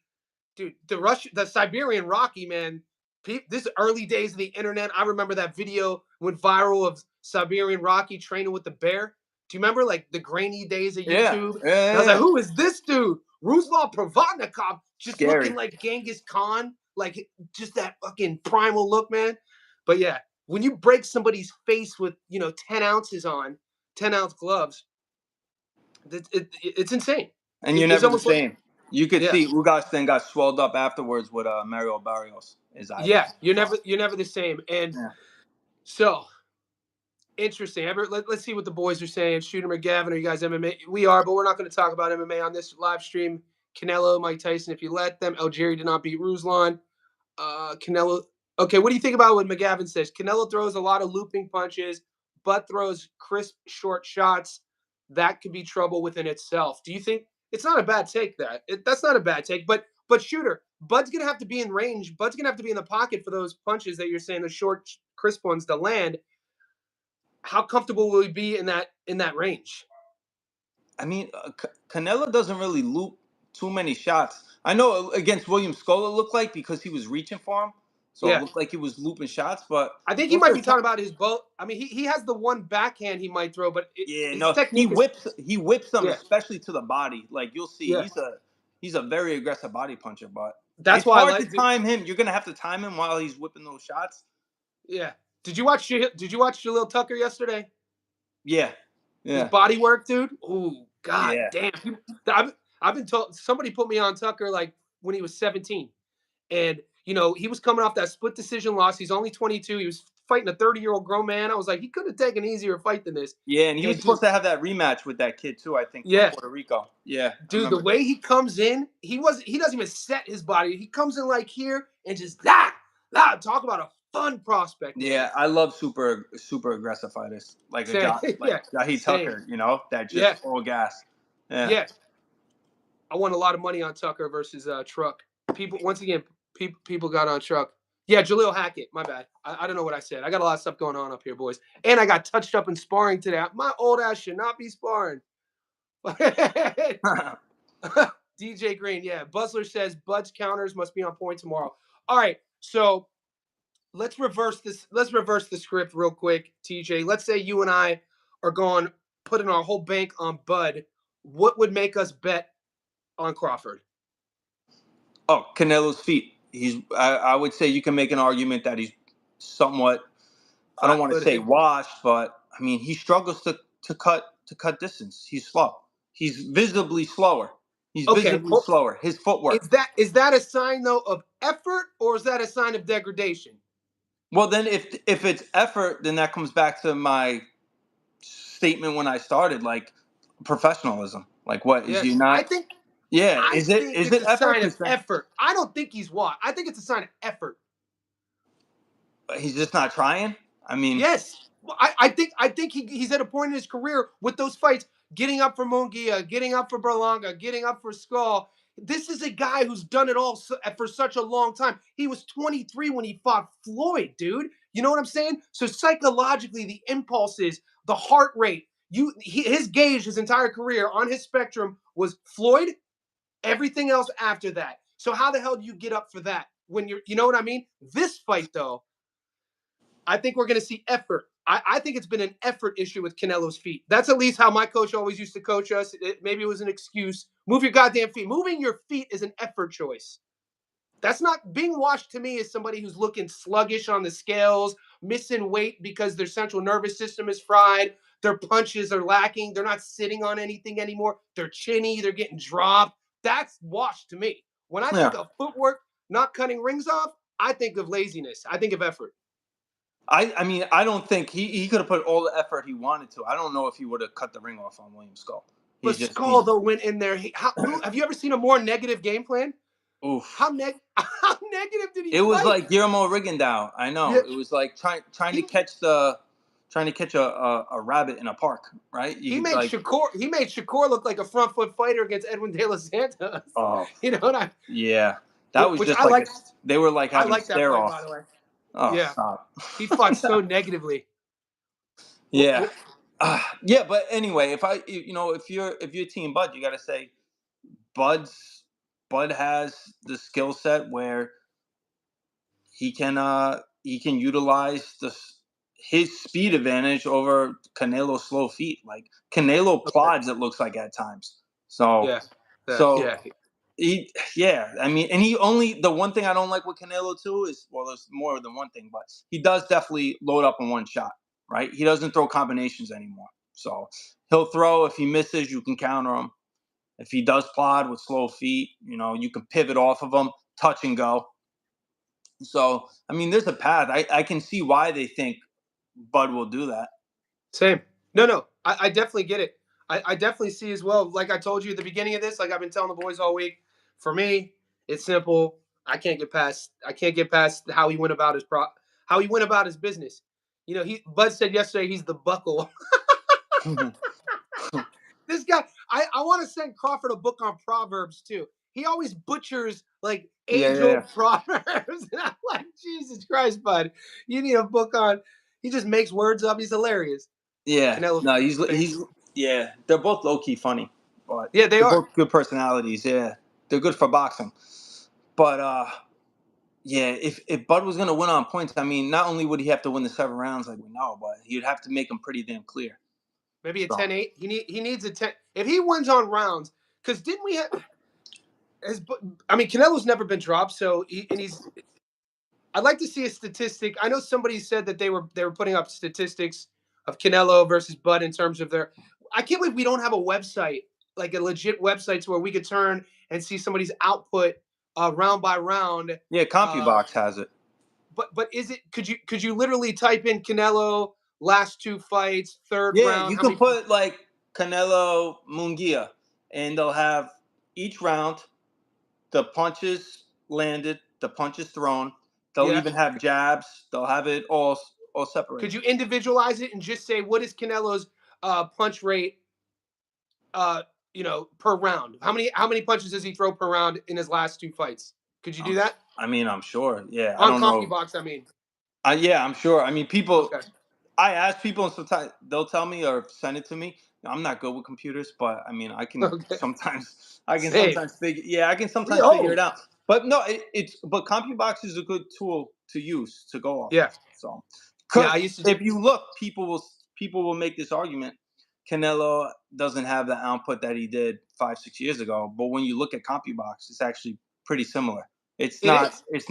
dude. The Siberian Rocky, man. This early days of the internet. I remember that video went viral of Siberian Rocky training with the bear. Do you remember like the grainy days of YouTube? Yeah. I was like, who is this dude? Ruslan Provodnikov, just Scary. looking like Genghis Khan, like just that fucking primal look, man. But yeah, when you break somebody's face with 10 ounces on, 10-ounce gloves, it's insane. And you're never the same. You could see Ugas then got swelled up afterwards with Mario Barrios. His eyes. Yeah, you're never the same. And so interesting. Let's see what the boys are saying. Shooter McGavin, are you guys MMA? We are, but we're not going to talk about MMA on this live stream. Canelo, Mike Tyson, if you let them. Algieri did not beat Ruslan. Canelo. Okay, what do you think about what McGavin says? Canelo throws a lot of looping punches, but throws crisp, short shots. That could be trouble within itself. Do you think it's not a bad take? That's not a bad take. But Shooter, Bud's gonna have to be in range. Bud's gonna have to be in the pocket for those punches that you're saying, the short, crisp ones to land. How comfortable will he be in that range? I mean, Canelo doesn't really loop too many shots. I know against William Scola it looked like because he was reaching for him, so it looked like he was looping shots. But I think he might be talking about his both. I mean, he has the one backhand he might throw, but he whips them, especially to the body. Like you'll see, he's a very aggressive body puncher. But that's why it's hard to time him. You're gonna have to time him while he's whipping those shots. Yeah. Did you watch Jalil Tucker yesterday? Yeah. His body work, dude. Oh God damn. I've been told, somebody put me on Tucker like when he was 17, and he was coming off that split decision loss. He's only 22. He was fighting a 30-year-old grown man. I was like, he could have taken an easier fight than this. Yeah, and he was supposed to have that rematch with that kid too, I think, from Puerto Rico. Yeah. Dude, the way he comes in, he doesn't even set his body. He comes in like here and just talk about a fun prospect. Yeah, I love super aggressive fighters like Jahi Tucker, that just all gas. Yeah. I won a lot of money on Tucker versus Truck. People got on Truck. Yeah, Jaleel Hackett. My bad. I don't know what I said. I got a lot of stuff going on up here, boys. And I got touched up in sparring today. My old ass should not be sparring. DJ Green, yeah. Buzzler says Bud's counters must be on point tomorrow. All right, so let's reverse this. Let's reverse the script real quick, TJ. Let's say you and I are going putting our whole bank on Bud. What would make us bet on Crawford? Oh, Canelo's feet. I would say you can make an argument that he's somewhat, I don't want to say washed, but I mean, he struggles to cut distance. He's slow. He's visibly slower. He's Okay, visibly slower. His footwork. is that a sign though of effort, or is that a sign of degradation? Well, then if it's effort, then that comes back to my statement when I started, like professionalism. Like, what is you Yes, not? Yeah, I think is it's it a effort? sign of Because effort. I don't think he's what. I think it's a sign of effort. he's just not trying. I mean, Yes. Well, I think he's at a point in his career with those fights, getting up for Munguia, getting up for Berlanga, getting up for Skull. This is a guy who's done it all for such a long time. He was 23 when he fought Floyd, dude. You know what I'm saying? So psychologically, the impulses, the heart rate, his gauge, his entire career on his spectrum was Floyd. Everything else after that. So how the hell do you get up for that when you know what I mean? This fight though, I think we're going to see effort. I think it's been an effort issue with Canelo's feet. That's at least how my coach always used to coach us. Maybe it was an excuse. Move your goddamn feet. Moving your feet is an effort choice. That's not being washed to me as somebody who's looking sluggish on the scales, missing weight because their central nervous system is fried. Their punches are lacking. They're not sitting on anything anymore. They're chinny. They're getting dropped. That's washed to me. When I think yeah. of footwork, not cutting rings off, I think of laziness. I think of effort. I mean, I don't think he could have put all the effort he wanted to. I don't know if he would have cut the ring off on William Skull. But He's just being Skull went in there. Have you ever seen a more negative game plan? oof. How negative did he It was fight? like Guillermo Rigondeaux. I know. Yeah, It was like trying to he catch a rabbit in a park, right? he You made like Shakur look like a front foot fighter against Edwin De Los Santos. oh You know what yeah. That was which just I like like. they were like I having a like that stare fight by off. the way. Oh, Yeah, stop. he fought so negatively. Yeah. Yeah, but anyway, if you're Team Bud, you got to say Bud's Bud has the skill set where he can utilize his speed advantage over Canelo's slow feet. Like Canelo Okay. plods, it looks like at times. So Yeah. so Yeah. he yeah, I mean, and he only the one thing I don't like with Canelo too is well, there's more than one thing, but he does definitely load up in one shot, right? He doesn't throw combinations anymore. So he'll throw if he misses, you can counter him. If he does plod with slow feet, you can pivot off of him, touch and go. So, I mean, there's a path. I can see why they think Bud will do that. Same. No. I definitely get it. I definitely see as well. Like I told you at the beginning of this, like I've been telling the boys all week. For me, it's simple. I can't get past how he went about how he went about his business. Bud said yesterday he's the buckle. This guy, I want to send Crawford a book on proverbs too. He always butchers like Yeah, age yeah, yeah. old proverbs. And I'm like, Jesus Christ, bud. You need a book on he just makes words up. He's hilarious. Yeah. Canelo No, fans. yeah. They're both low key funny, but Yeah, they they're are. both good personalities. Yeah, they're good for boxing. But yeah, if Bud was gonna win on points, I mean, not only would he have to win the 7 rounds like we know, but he'd have to make them pretty damn clear. Maybe a So 10-8. He needs a 10. If he wins on rounds, because didn't we have his I mean Canelo's never been dropped, so he's I'd like to see a statistic. I know somebody said that they were putting up statistics of Canelo versus Bud in terms of their. I can't believe we don't have a website, like a legit website, to where we could turn and see somebody's output round by round. yeah, Uh, CompuBox has it. but is it? Could you literally type in Canelo last two fights, third Yeah, round? you How could many? put like Canelo Munguia, and they'll have each round the punches landed, the punches thrown. They'll Yeah. even have jabs. They'll have it all Could separated. you individualize it and just say what is Canelo's punch rate? Uh, per round. How many punches does he throw per round in his last two fights? Could you do I'm, that I mean, I'm sure. Yeah, I on don't know. CompuBox? I mean, Yeah, I'm sure. I mean, people. okay, I ask people, and sometimes they'll tell me or send it to me. I'm not good with computers, but I mean, okay, I can same. sometimes figure. Yeah, I can sometimes figure it Oh, out. But no, but CompuBox is a good tool to use to go off yeah, of. So, yeah. I because used to. if you look, people will make this argument. Canelo doesn't have the output that he did 5-6 years ago, but when you look at CompuBox, it's actually pretty similar. It's It not. is. It's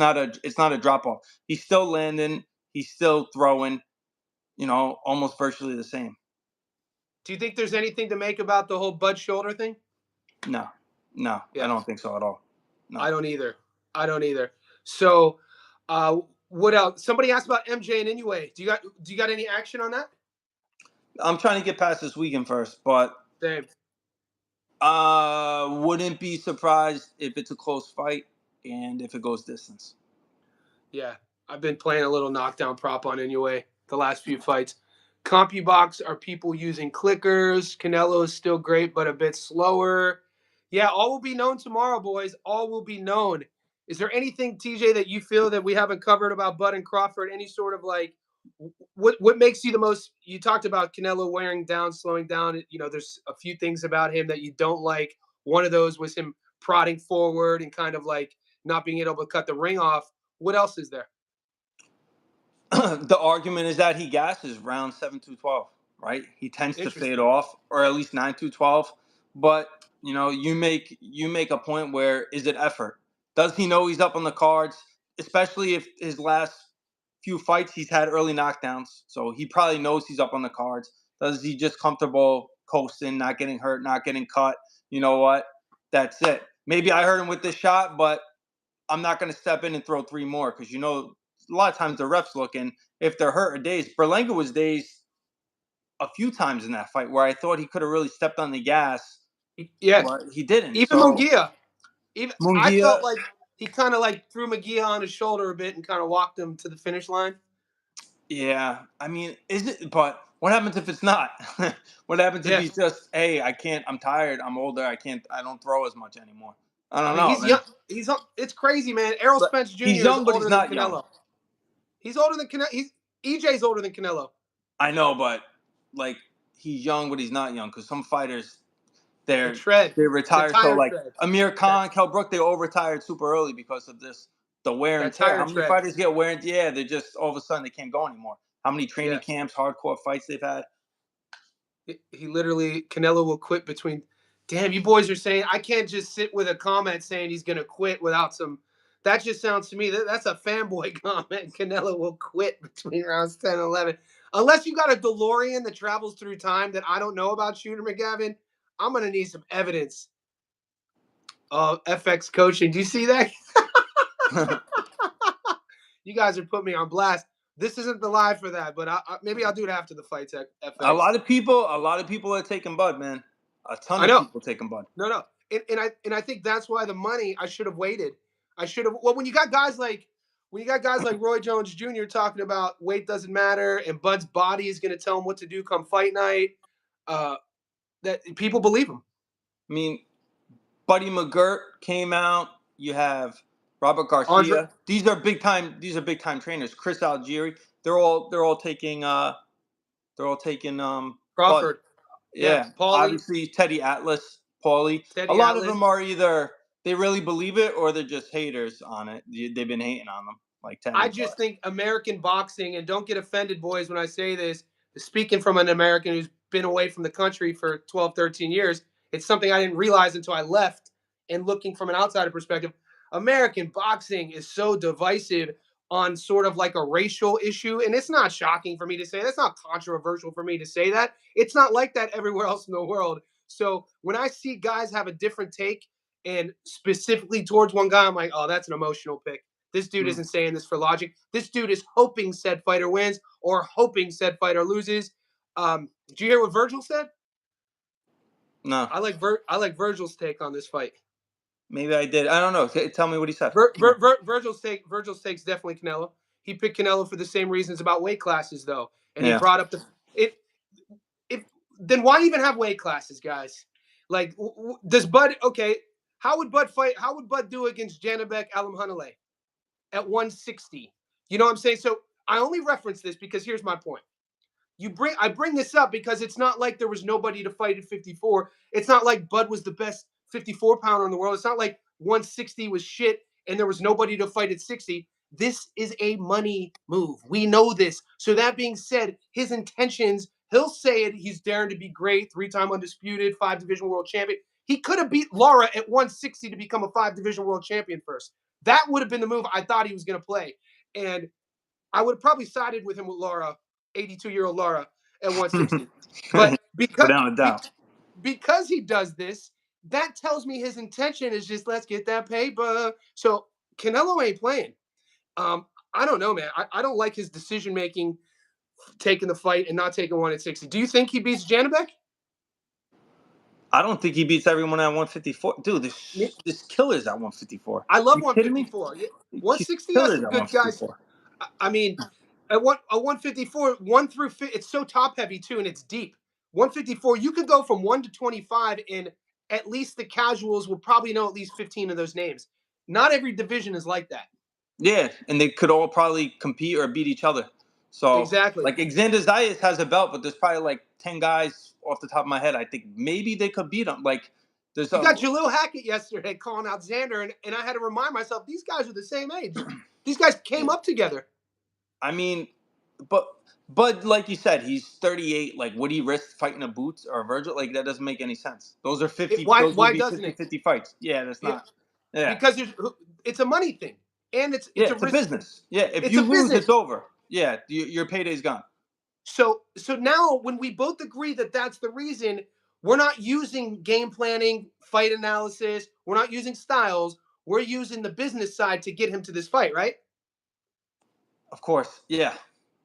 not a drop off. He's still landing. He's still throwing. Almost virtually the same. Do you think there's anything to make about the whole Bud shoulder thing? No, No, I Yeah, don't think so at all. No. I don't either. I don't either. So, what else? Somebody asked about MJ and Inoue. Do you got any action on that? I'm trying to get past this weekend first, but Same. wouldn't be surprised if it's a close fight and if it goes distance. Yeah, I've been playing a little knockdown prop on Inoue the last few fights. CompuBox are people using clickers. Canelo is still great, but a bit slower. Yeah, all will be known tomorrow, boys. All will be known. Is there anything, TJ, that you feel that we haven't covered about Bud and Crawford? Any sort of like, what makes you the most? You talked about Canelo wearing down, slowing down. There's a few things about him that you don't like. One of those was him prodding forward and kind of like not being able to cut the ring off. What else is there? The argument is that he gasses round 7 through 12, right? He tends to fade Interesting. off, or at least 9 through 12. But you make a point where, is it effort? Does he know he's up on the cards? Especially if his last few fights he's had early knockdowns, so he probably knows he's up on the cards. Does he just comfortable coasting, not getting hurt, not getting cut? You know what? That's it. Maybe I hurt him with this shot, but I'm not going to step in and throw three more because a lot of times the refs looking if they're hurt or dazed. Berlanga was dazed a few times in that fight where I thought he could have really stepped on the gas, Yeah, but he didn't. even So Munguia. Even I Mungia, felt like he kind of like threw Munguia on his shoulder a bit and kind of walked him to the finish line. yeah, I mean, is it? But what happens if it's not? What happens if Yeah, he's just, hey, I can't, I'm tired, I'm older, I don't throw as much anymore. I I don't mean know, he's man. young. It's crazy, man. Errol But Spence he's Jr. is young, but older he's than not young. Canelo. He's older than Canelo. EJ's older than Canelo. I know, but like he's young, but he's not young because some fighters The they're tread, they the retire so tire like tread. Amir That Khan, Kell Brook, they all retired super early because of this the wear and that tear. tire How many tread. fighters get wear and tear? Yeah, they're just all of a sudden they can't go anymore. How many training Yeah, camps, hardcore fights they've had? he literally Canelo will quit between. Damn, you boys are saying I can't just sit with a comment saying he's gonna quit without some. That just sounds to me that's a fanboy comment. Canelo will quit between rounds 10 and 11. Unless you got a DeLorean that travels through time that I don't know about, Shooter McGavin, I'm gonna need some evidence of FX coaching. Do you see that? You guys are putting me on blast. This isn't the live for that, but maybe I'll do it after the fights at a FX. lot of people are taking Bud, man. A ton I of know. people taking Bud. No. And I think that's why the money I should have waited. I should have. Well, when you got guys like Roy Jones Jr. talking about weight doesn't matter and Bud's body is going to tell him what to do come fight night, uh, that people believe him. I mean, Buddy McGirt came out. You have Robert Andre Garcia. These are big time. These are big time trainers. Chris Algieri. They're all taking Bud. Crawford, yeah, Yeah, Paulie, obviously Teddy Atlas, Paulie. A Teddy lot of Atlas. them are either they really believe it or they're just haters on it. They've been hating on them, like I Teddy. But just think American boxing, and don't get offended, boys, when I say this, speaking from an American who's been away from the country for 12, 13 years, it's something I didn't realize until I left. And looking from an outsider perspective, American boxing is so divisive on sort of like a racial issue. And it's not shocking for me to say that's not controversial for me to say that. It's not like that everywhere else in the world. So when I see guys have a different take and specifically towards one guy, I'm like, oh, that's an emotional pick. This dude mm, isn't saying this for logic. This dude is hoping said fighter wins or hoping said fighter loses. Did you hear what Virgil said? no, I like Virgil's take on this fight. maybe I did. I don't know. Tell me what he said. Virgil's take's definitely Canelo. He picked Canelo for the same reasons about weight classes though, and he Yeah. brought up the it. If then why even have weight classes, guys? Like, does Bud? Okay, how would Bud fight? How would Bud do against Janabek Alimhanale at 160? You know what I'm saying? So I only reference this because here's my point. I bring this up because it's not like there was nobody to fight at 54. It's not like Bud was the best 54 pounder in the world. It's not like 160 was shit and there was nobody to fight at 60. This is a money move. We know this. So that being said, his intentions, he'll say it. He's daring to be great, 3-time undisputed, 5-division world champion. He could have beat Lara at 160 to become a 5-division world champion first. That would have been the move I thought he was going to play. And I would have probably sided with him with Lara, 82-year-old Lara at 160. But Without a doubt. because he does this, that tells me his intention is just let's get that paper. So Canelo ain't playing. Um, I don't know, man. I don't like his decision making, taking the fight and not taking one at 60. Do you think he beats Janibek? I don't think he beats everyone at 154. Dude, this killer's at 154. I love You kidding me? 154. He's 160 has killer's some at good guys. 154. I mean, at 154, 1 through 5, it's so top heavy too, and it's deep. 154, you could go from 1 to 25, and at least the casuals will probably know at least 15 of those names. Not every division is like that. Yeah, and they could all probably compete or beat each other. So, Exactly. like, Xander Zayas has a belt, but there's probably like 10 guys off the top of my head. I think maybe they could beat him. Like, there's You got Jalil Hackett yesterday calling out Xander, and I had to remind myself these guys are the same age. These guys came up together. I mean, but like you said, he's 38. Like, would he risk fighting a Boots or a Virgil? Like, that doesn't make any sense. Those are 50. Those would Why be doesn't 50 it? 50 fights. Yeah, that's Yeah, not. Yeah. because it's a money thing, and Yeah, it's a it's a risk. business. Yeah, if It's you a lose, business. it's over. Yeah, your payday's gone. So now when we both agree that that's the reason, we're not using game planning, fight analysis, we're not using styles, we're using the business side to get him to this fight, right? Of course, yeah.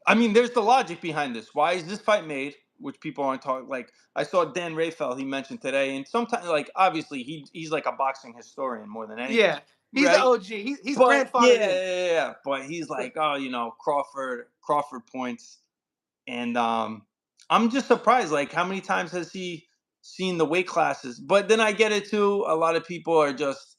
I mean, there's the logic behind this. Why is this fight made? Which people aren't talking. Like, I saw Dan Rayfeld, he mentioned today, and sometimes, like, obviously, he's like a boxing historian more than anything, Yeah. He's the right? OG. He's But grandfathered in. yeah. But he's like, oh, Crawford points, and I'm just surprised. Like, how many times has he seen the weight classes? But then I get it too. A lot of people are just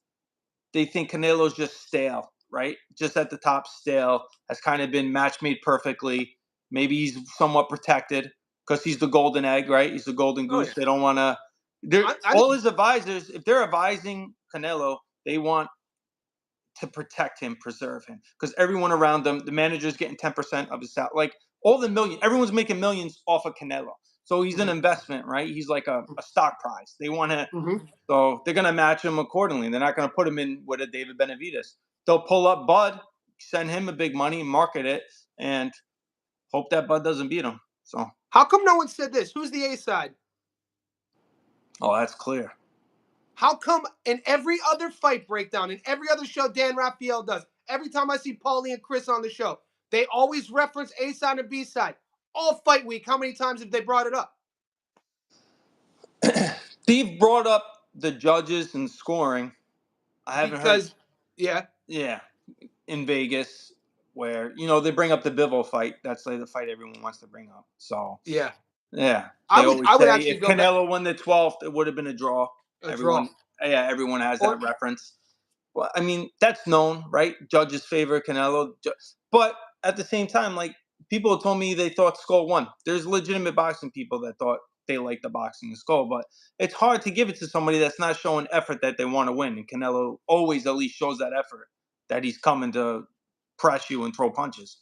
they think Canelo's just stale, right? Just at the top, stale, has kind of been match made perfectly. Maybe he's somewhat protected because he's the golden egg, right? He's the golden Oh goose. yeah. They don't want to. They're I all think his advisors. If they're advising Canelo, they want to protect him, preserve him, because everyone around them, the manager's getting 10% of his salary. Like all the million, everyone's making millions off of Canelo. So he's an mm-hmm. investment, right? He's like a stock prize. They want to Mm-hmm. so they're going to match him accordingly. They're not going to put him in with a David Benavidez. They'll pull up Bud, send him a big money, market it, and hope that Bud doesn't beat him. So, How come no one said this? Who's the A side? oh, that's clear. How come in every other fight breakdown, in every other show Dan Raphael does, every time I see Paulie and Chris on the show, they always reference A side and B side. All fight week, how many times have they brought it up? Steve brought up the judges and scoring. I haven't heard. Because, yeah. Yeah, in Vegas, where they bring up the Bivol fight. That's like the fight everyone wants to bring up. So Yeah. yeah, I they always would say actually if go back Canelo won the 12th, it would have been a draw. a draw. Everyone has Or that reference. Well, I mean, that's known, right? Judges favor Canelo, but at the same time, like people told me they thought Skull won. There's legitimate boxing people that thought they like the boxing of Skull, but it's hard to give it to somebody that's not showing effort that they want to win. And Canelo always at least shows that effort, that he's coming to press you and throw punches.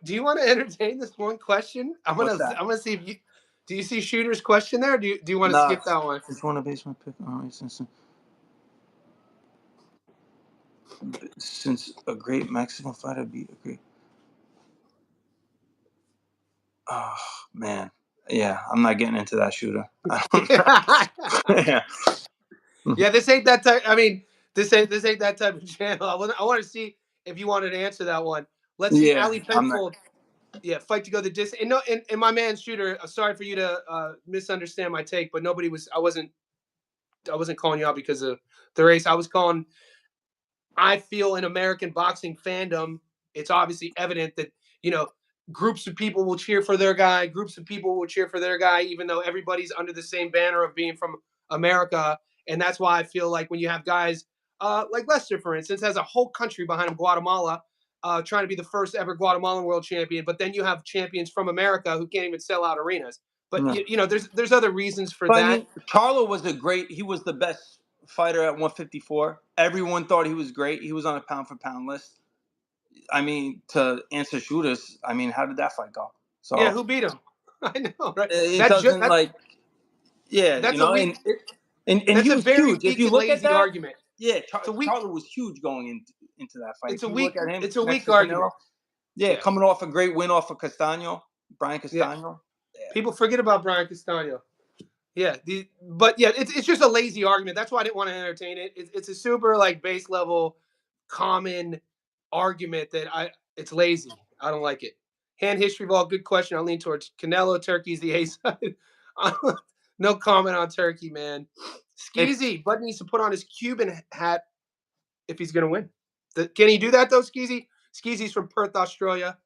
do you want to entertain this one question? What's that? I'm gonna see if you do you see Shooter's question there? Or do you want to No, skip that one? just want to base my pick. Since a great Mexican fighter beat a great. Oh man, yeah, I'm not getting into that, Shooter. Yeah. Yeah, this ain't that type. I mean, this ain't that type of channel. I want to see if you wanted to answer that one. Let's see, Yeah, Ali I'm not. Penfold. Yeah, fight to go the distance. And no, and my man Shooter. Sorry for you to misunderstand my take, but nobody was. I wasn't calling you out because of the race. I was calling. I feel in American boxing fandom, it's obviously evident that groups of people will cheer for their guy, groups of people will cheer for their guy, even though everybody's under the same banner of being from America. And that's why I feel like when you have guys like Lester, for instance, has a whole country behind him, Guatemala, trying to be the first ever Guatemalan world champion, but then you have champions from America who can't even sell out arenas. But No. there's other reasons for But I that. mean, Charlo was he was the best fighter at 154. Everyone thought he was great. He was on a pound for pound list. I mean, to answer Shooters, I mean, how did that fight go? Yeah, So who beat him? I know, right? it doesn't yeah, That's a weak. and he That's a was very huge. If weak you and look at lazy that, argument. yeah, It's a weak. Charlo was huge going into that fight. It's If a you look weak. at him It's a next weak to Canelo, argument. yeah, coming off a great win off of Brian Yeah. Castano. Yeah. People forget about Brian Castano. Yeah, but yeah, it's just a lazy argument. That's why I didn't want to entertain it. It's a super like base level, common argument that it's lazy. I don't like it. Hand history ball, good question. I lean towards Canelo. Turkey's the A side. No comment on Turkey, man. If Skeezy, Bud needs to put on his Cuban hat if he's gonna win. Can he do that though, Skeezy? Skeezy's from Perth, Australia.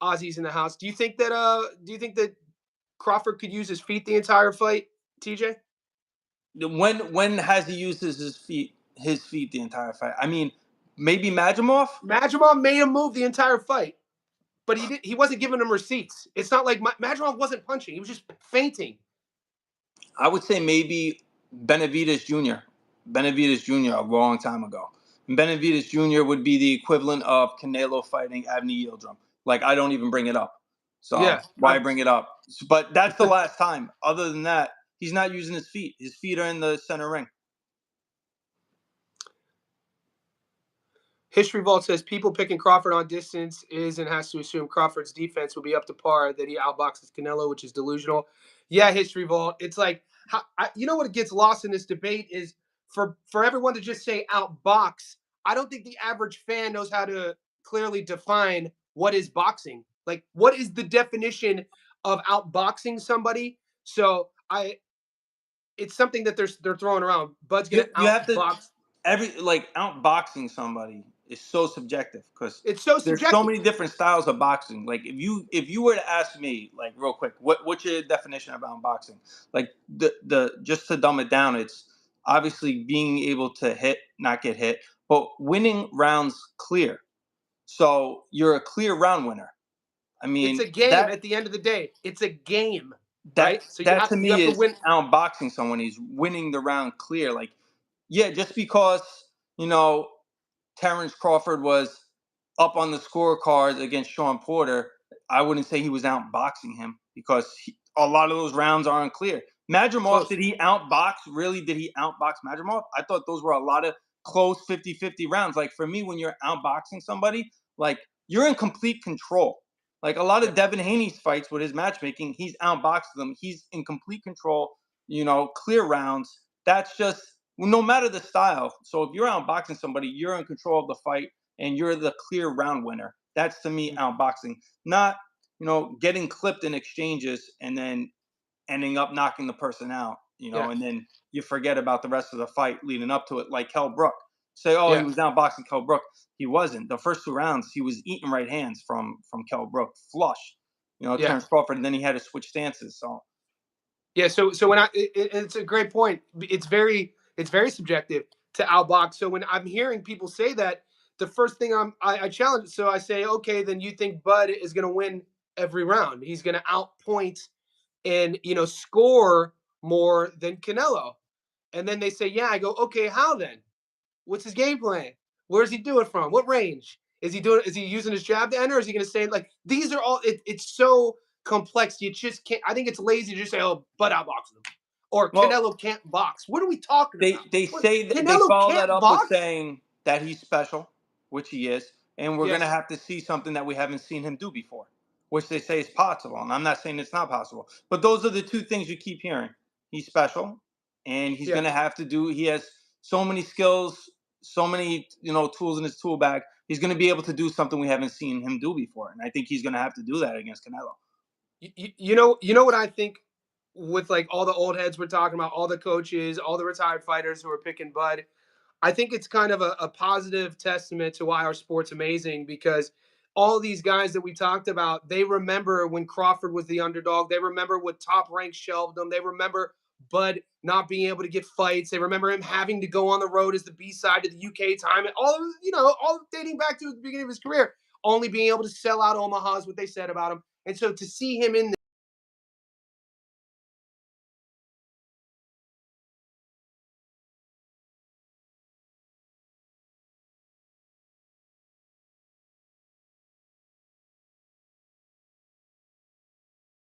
Ozzy's in the house. Do you think that Crawford could use his feet the entire fight, TJ? when has he used his feet the entire fight? I mean, maybe Majimov. Madrimov made him move the entire fight, but he wasn't giving him receipts. It's not like Madrimov wasn't punching; he was just feinting. I would say maybe Benavidez Jr. Benavidez Jr. a long time ago. And Benavidez Jr. would be the equivalent of Canelo fighting Avni Yildirim. Like, I don't even bring it up. So Yeah, why bring it up? But that's the last time. Other than that, he's not using his feet. His feet are in the center ring. History Vault says people picking Crawford on distance is and has to assume Crawford's defense will be up to par, that he outboxes Canelo, which is delusional. Yeah, History Vault. It's like, you know what gets lost in this debate is for everyone to just say outbox. I don't think the average fan knows how to clearly define what is boxing. Like, what is the definition of outboxing somebody? So it's something that they're throwing around. Bud's gonna You have to outbox. outboxing somebody is so subjective because It's so there's so subjective. many different styles of boxing. Like, if you were to ask me, like, real quick, what's your definition of outboxing? Like, the just to dumb it down, it's obviously being able to hit, not get hit, but winning rounds clear. So you're a clear round winner. I It's mean, a game at the end of the day. It's a game, that right? So you that have to you me have to is win. outboxing someone. He's winning the round clear. Like, yeah, just because you know Terence Crawford was up on the scorecard against Sean Porter, I wouldn't say he was outboxing him because a lot of those rounds are unclear. Madrimov, Close. did he outbox? Really, did he outbox Madrimov? I thought those were a lot of close 50-50 rounds. Like, for me, when you're outboxing somebody, like, you're in complete control. Like, a lot Yeah, of Devin Haney's fights with his matchmaking, he's outboxing them. He's in complete control, clear rounds. That's just no matter the style. So if you're outboxing somebody, you're in control of the fight and you're the clear round winner. That's to me outboxing, not getting clipped in exchanges and then ending up knocking the person out. yeah, And then you forget about the rest of the fight leading up to it, like Kell Brook. Say, oh, he yeah, was outboxing Kell Brook. He wasn't. The first two rounds, he was eating right hands from Kell Brook, flush. yeah, Terence Crawford, and then he had to switch stances. So yeah. So when it's a great point. It's very subjective to outbox. So when I'm hearing people say that, the first thing I challenge. So I say, okay, then you think Bud is going to win every round? He's going to outpoint and score more than Canelo. And then they say, yeah. I go, okay, how then? What's his game plan? Where's he do it from? What range? Is he using his jab to enter? Or is he going to say, like, these are all, it's so complex. You just can't, I think it's lazy to just say, oh, Bud outboxes him. Or well, Canelo can't box. What are we talking about? they What, say that they Canelo follow that can't up with box? saying that he's special, which he is, and we're gonna Yes. have to see something that we haven't seen him do before, which they say is possible. And I'm not saying it's not possible, but those are the two things you keep hearing. He's special, and he's Yeah. gonna have to do. He has so many skills, so many tools in his tool bag. He's gonna be able to do something we haven't seen him do before, and I think he's gonna have to do that against Canelo. You know what I think with like all the old heads we're talking about, all the coaches, all the retired fighters who are picking Bud. I think it's kind of a positive testament to why our sport's amazing because all these guys that we talked about, they remember when Crawford was the underdog. They remember what Top Rank shelved them. They remember Bud not being able to get fights. They remember him having to go on the road as the B side to the UK time. And all dating back to the beginning of his career, only being able to sell out Omaha is what they said about him. And so to see him in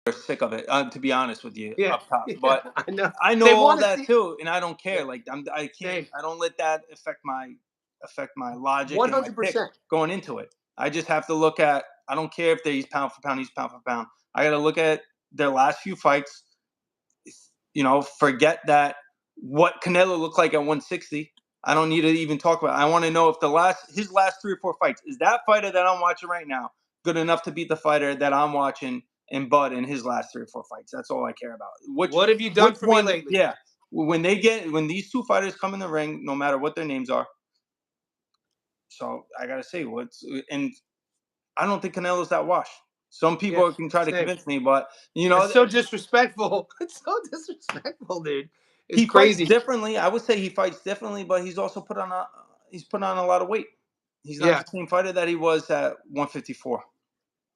Are sick of it, to be honest with you, yeah, up top. yeah, But I know. I know They all want to that see too, and I don't yeah, care. Like, I can't. same. I don't let that affect my logic and my pick 100%. going into it. I just have to look at. I don't care if he's pound for pound. He's pound for pound. I got to look at their last few fights. forget that what Canelo looked like at 160. I don't need to even talk about it. I want to know if his last 3 or 4 fights, is that fighter that I'm watching right now good enough to beat the fighter that I'm watching in Bud in his last 3 or 4 fights. That's all I care about. What have you done Which for me one? lately? Yeah. When these 2 fighters come in the ring, no matter what their names are. So I gotta say, and I don't think Canelo's that washed. Some Yeah, people can try to same. convince me, but It's so disrespectful. It's so disrespectful, dude. It's he fights crazy. differently. I would say he fights differently, but he's also put on a lot of weight. He's not Yeah. the same fighter that he was at 154.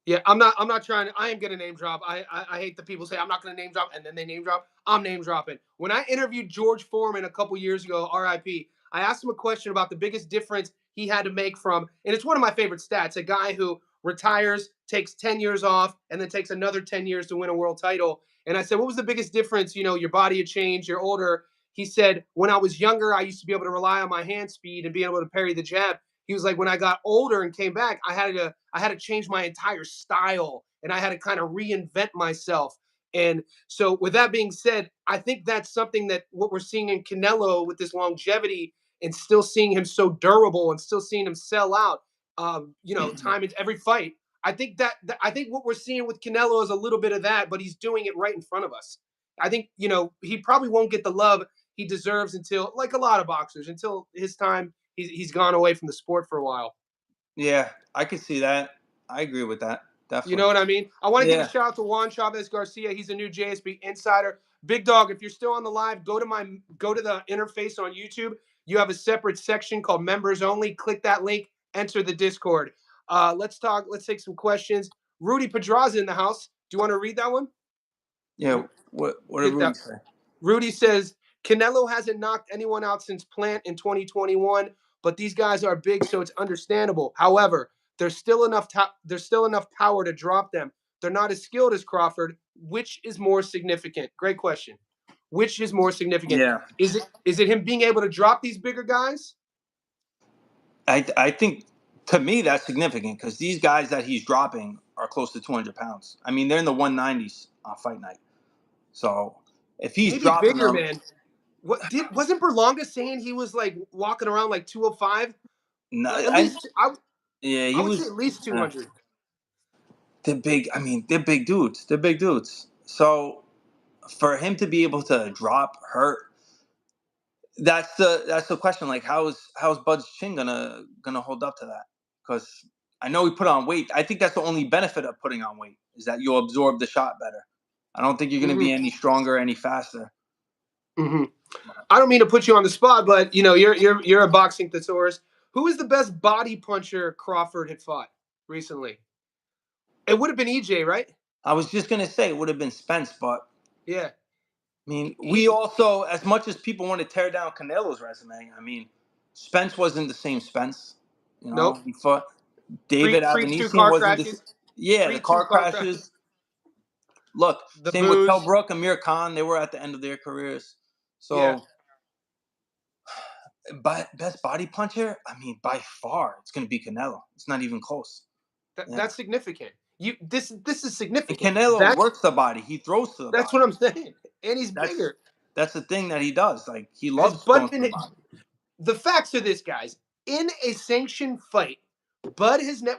Yeah, I'm not trying to. I am gonna name drop. I hate the people say I'm not gonna name drop and then they name drop. I'm name dropping. When I interviewed George Foreman a couple years ago, RIP, I asked him a question about the biggest difference he had to make from, and it's one of my favorite stats, a guy who retires, takes 10 years off, and then takes another 10 years to win a world title. And I said, what was the biggest difference? Your body had changed, you're older. He said, when I was younger, I used to be able to rely on my hand speed and be able to parry the jab. He was like, when I got older and came back, I had to change my entire style and I had to kind of reinvent myself. And so, with that being said, I think that's something that what we're seeing in Canelo with this longevity and still seeing him so durable and still seeing him sell out, time in every fight. I think what we're seeing with Canelo is a little bit of that, but he's doing it right in front of us. I think he probably won't get the love he deserves until, like a lot of boxers, until his time he's gone away from the sport for a while. Yeah, I could see that. I agree with that. You know Definitely. what I mean? I want to give a Yeah. shout out to Juan Chavez Garcia. He's a new JSB insider. Big dog, if you're still on the live, go to the interface on YouTube. You have a separate section called members only. Click that link, enter the Discord. Let's talk. Let's take some questions. Rudy Pedraza in the house. Do you want to read that one? Yeah. What did Get Rudy that. say? Rudy says Canelo hasn't knocked anyone out since Plant in 2021, but these guys are big, so it's understandable. However, there's still enough power to drop them. They're not as skilled as Crawford. Which is more significant? Great question. Which is more significant? Yeah. Is it him being able to drop these bigger guys? I think, to me, that's significant because these guys that he's dropping are close to 200 pounds. I mean, they're in the 190s on fight night. So if he's Maybe dropping bigger, them, man. Wasn't Berlanga saying he was like walking around like 205? no, Like, at least yeah, I he would say was. at least Uh, 200. they're big. I mean, they're big dudes. They're big dudes. So for him to be able to drop hurt, that's the question. Like, how's Bud's chin gonna hold up to that? Because I know he put on weight. I think that's the only benefit of putting on weight is that you'll absorb the shot better. I don't think you're gonna Hmm. be any stronger, any faster. Hmm. I don't mean to put you on the spot, but you're a boxing thesaurus. Who is the best body puncher Crawford had fought recently? It would have been EJ, right? I was just gonna say it would have been Spence, but Yeah. I mean, we He also, as much as people want to tear down Canelo's resume, I mean, Spence wasn't the same Spence. Nope. He fought Pre David pre two Avanesian car wasn't this. crashes. Yeah, the Pre two car car crashes. crashes. Look, The same with Kell booze. Brook, Amir Khan. They were at the end of their careers. Yeah. So, but best body puncher, I mean, by far, it's going to be Canelo. It's not even close. Yeah. That's significant. This is And significant. Canelo works the body. He throws to the That's body. what I'm saying. And he's That's bigger. that's the thing that he does. Like, he Has loves Bud throwing to the been body. the facts are this, guys. In a sanctioned fight,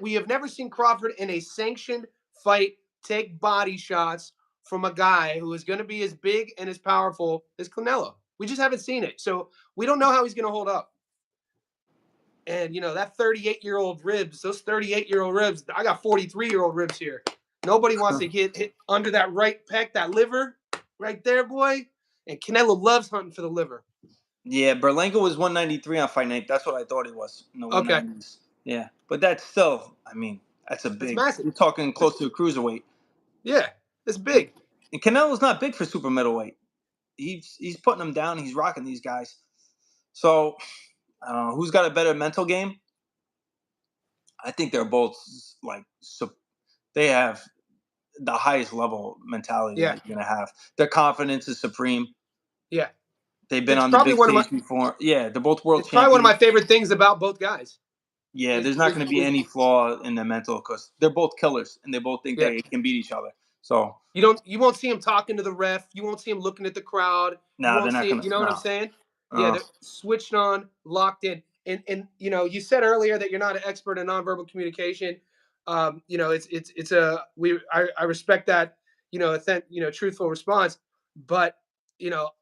we have never seen Crawford in a sanctioned fight take body shots from a guy who is going to be as big and as powerful as Canelo. We just haven't seen it. So we don't know how he's going to hold up. And that 38-year-old ribs, those 38-year-old ribs, I got 43-year-old ribs here. Nobody wants to get hit under that right pec, that liver right there, boy. And Canelo loves hunting for the liver. Yeah, Berlanga was 193 on fight night. That's what I thought he was in the Okay. 190s. Yeah, but that's still, I mean, that's a That's big. massive. You're talking close to a cruiserweight. Yeah, it's big. And Canelo's not big for super middleweight. He's putting them down. He's rocking these guys. So I don't know who's got a better mental game. I think they're both they have the highest level mentality Yeah. that you're gonna have. Their confidence is supreme. Yeah. They've been It's on the probably big one of my stage before. Yeah, they're both world it's probably one of my champions. favorite things about both guys. Yeah, Is there's not is, going to be is any flaw in their mental because they're both killers and they both think yeah. they can beat each other. So You won't see him talking to the ref. You won't see him looking at the crowd. You nah, they're won't not see it. gonna. You know what I'm No. saying? Yeah, Uh, they're switched on, locked in. And you said earlier that you're not an expert in nonverbal communication. It's a we I respect that, truthful response. But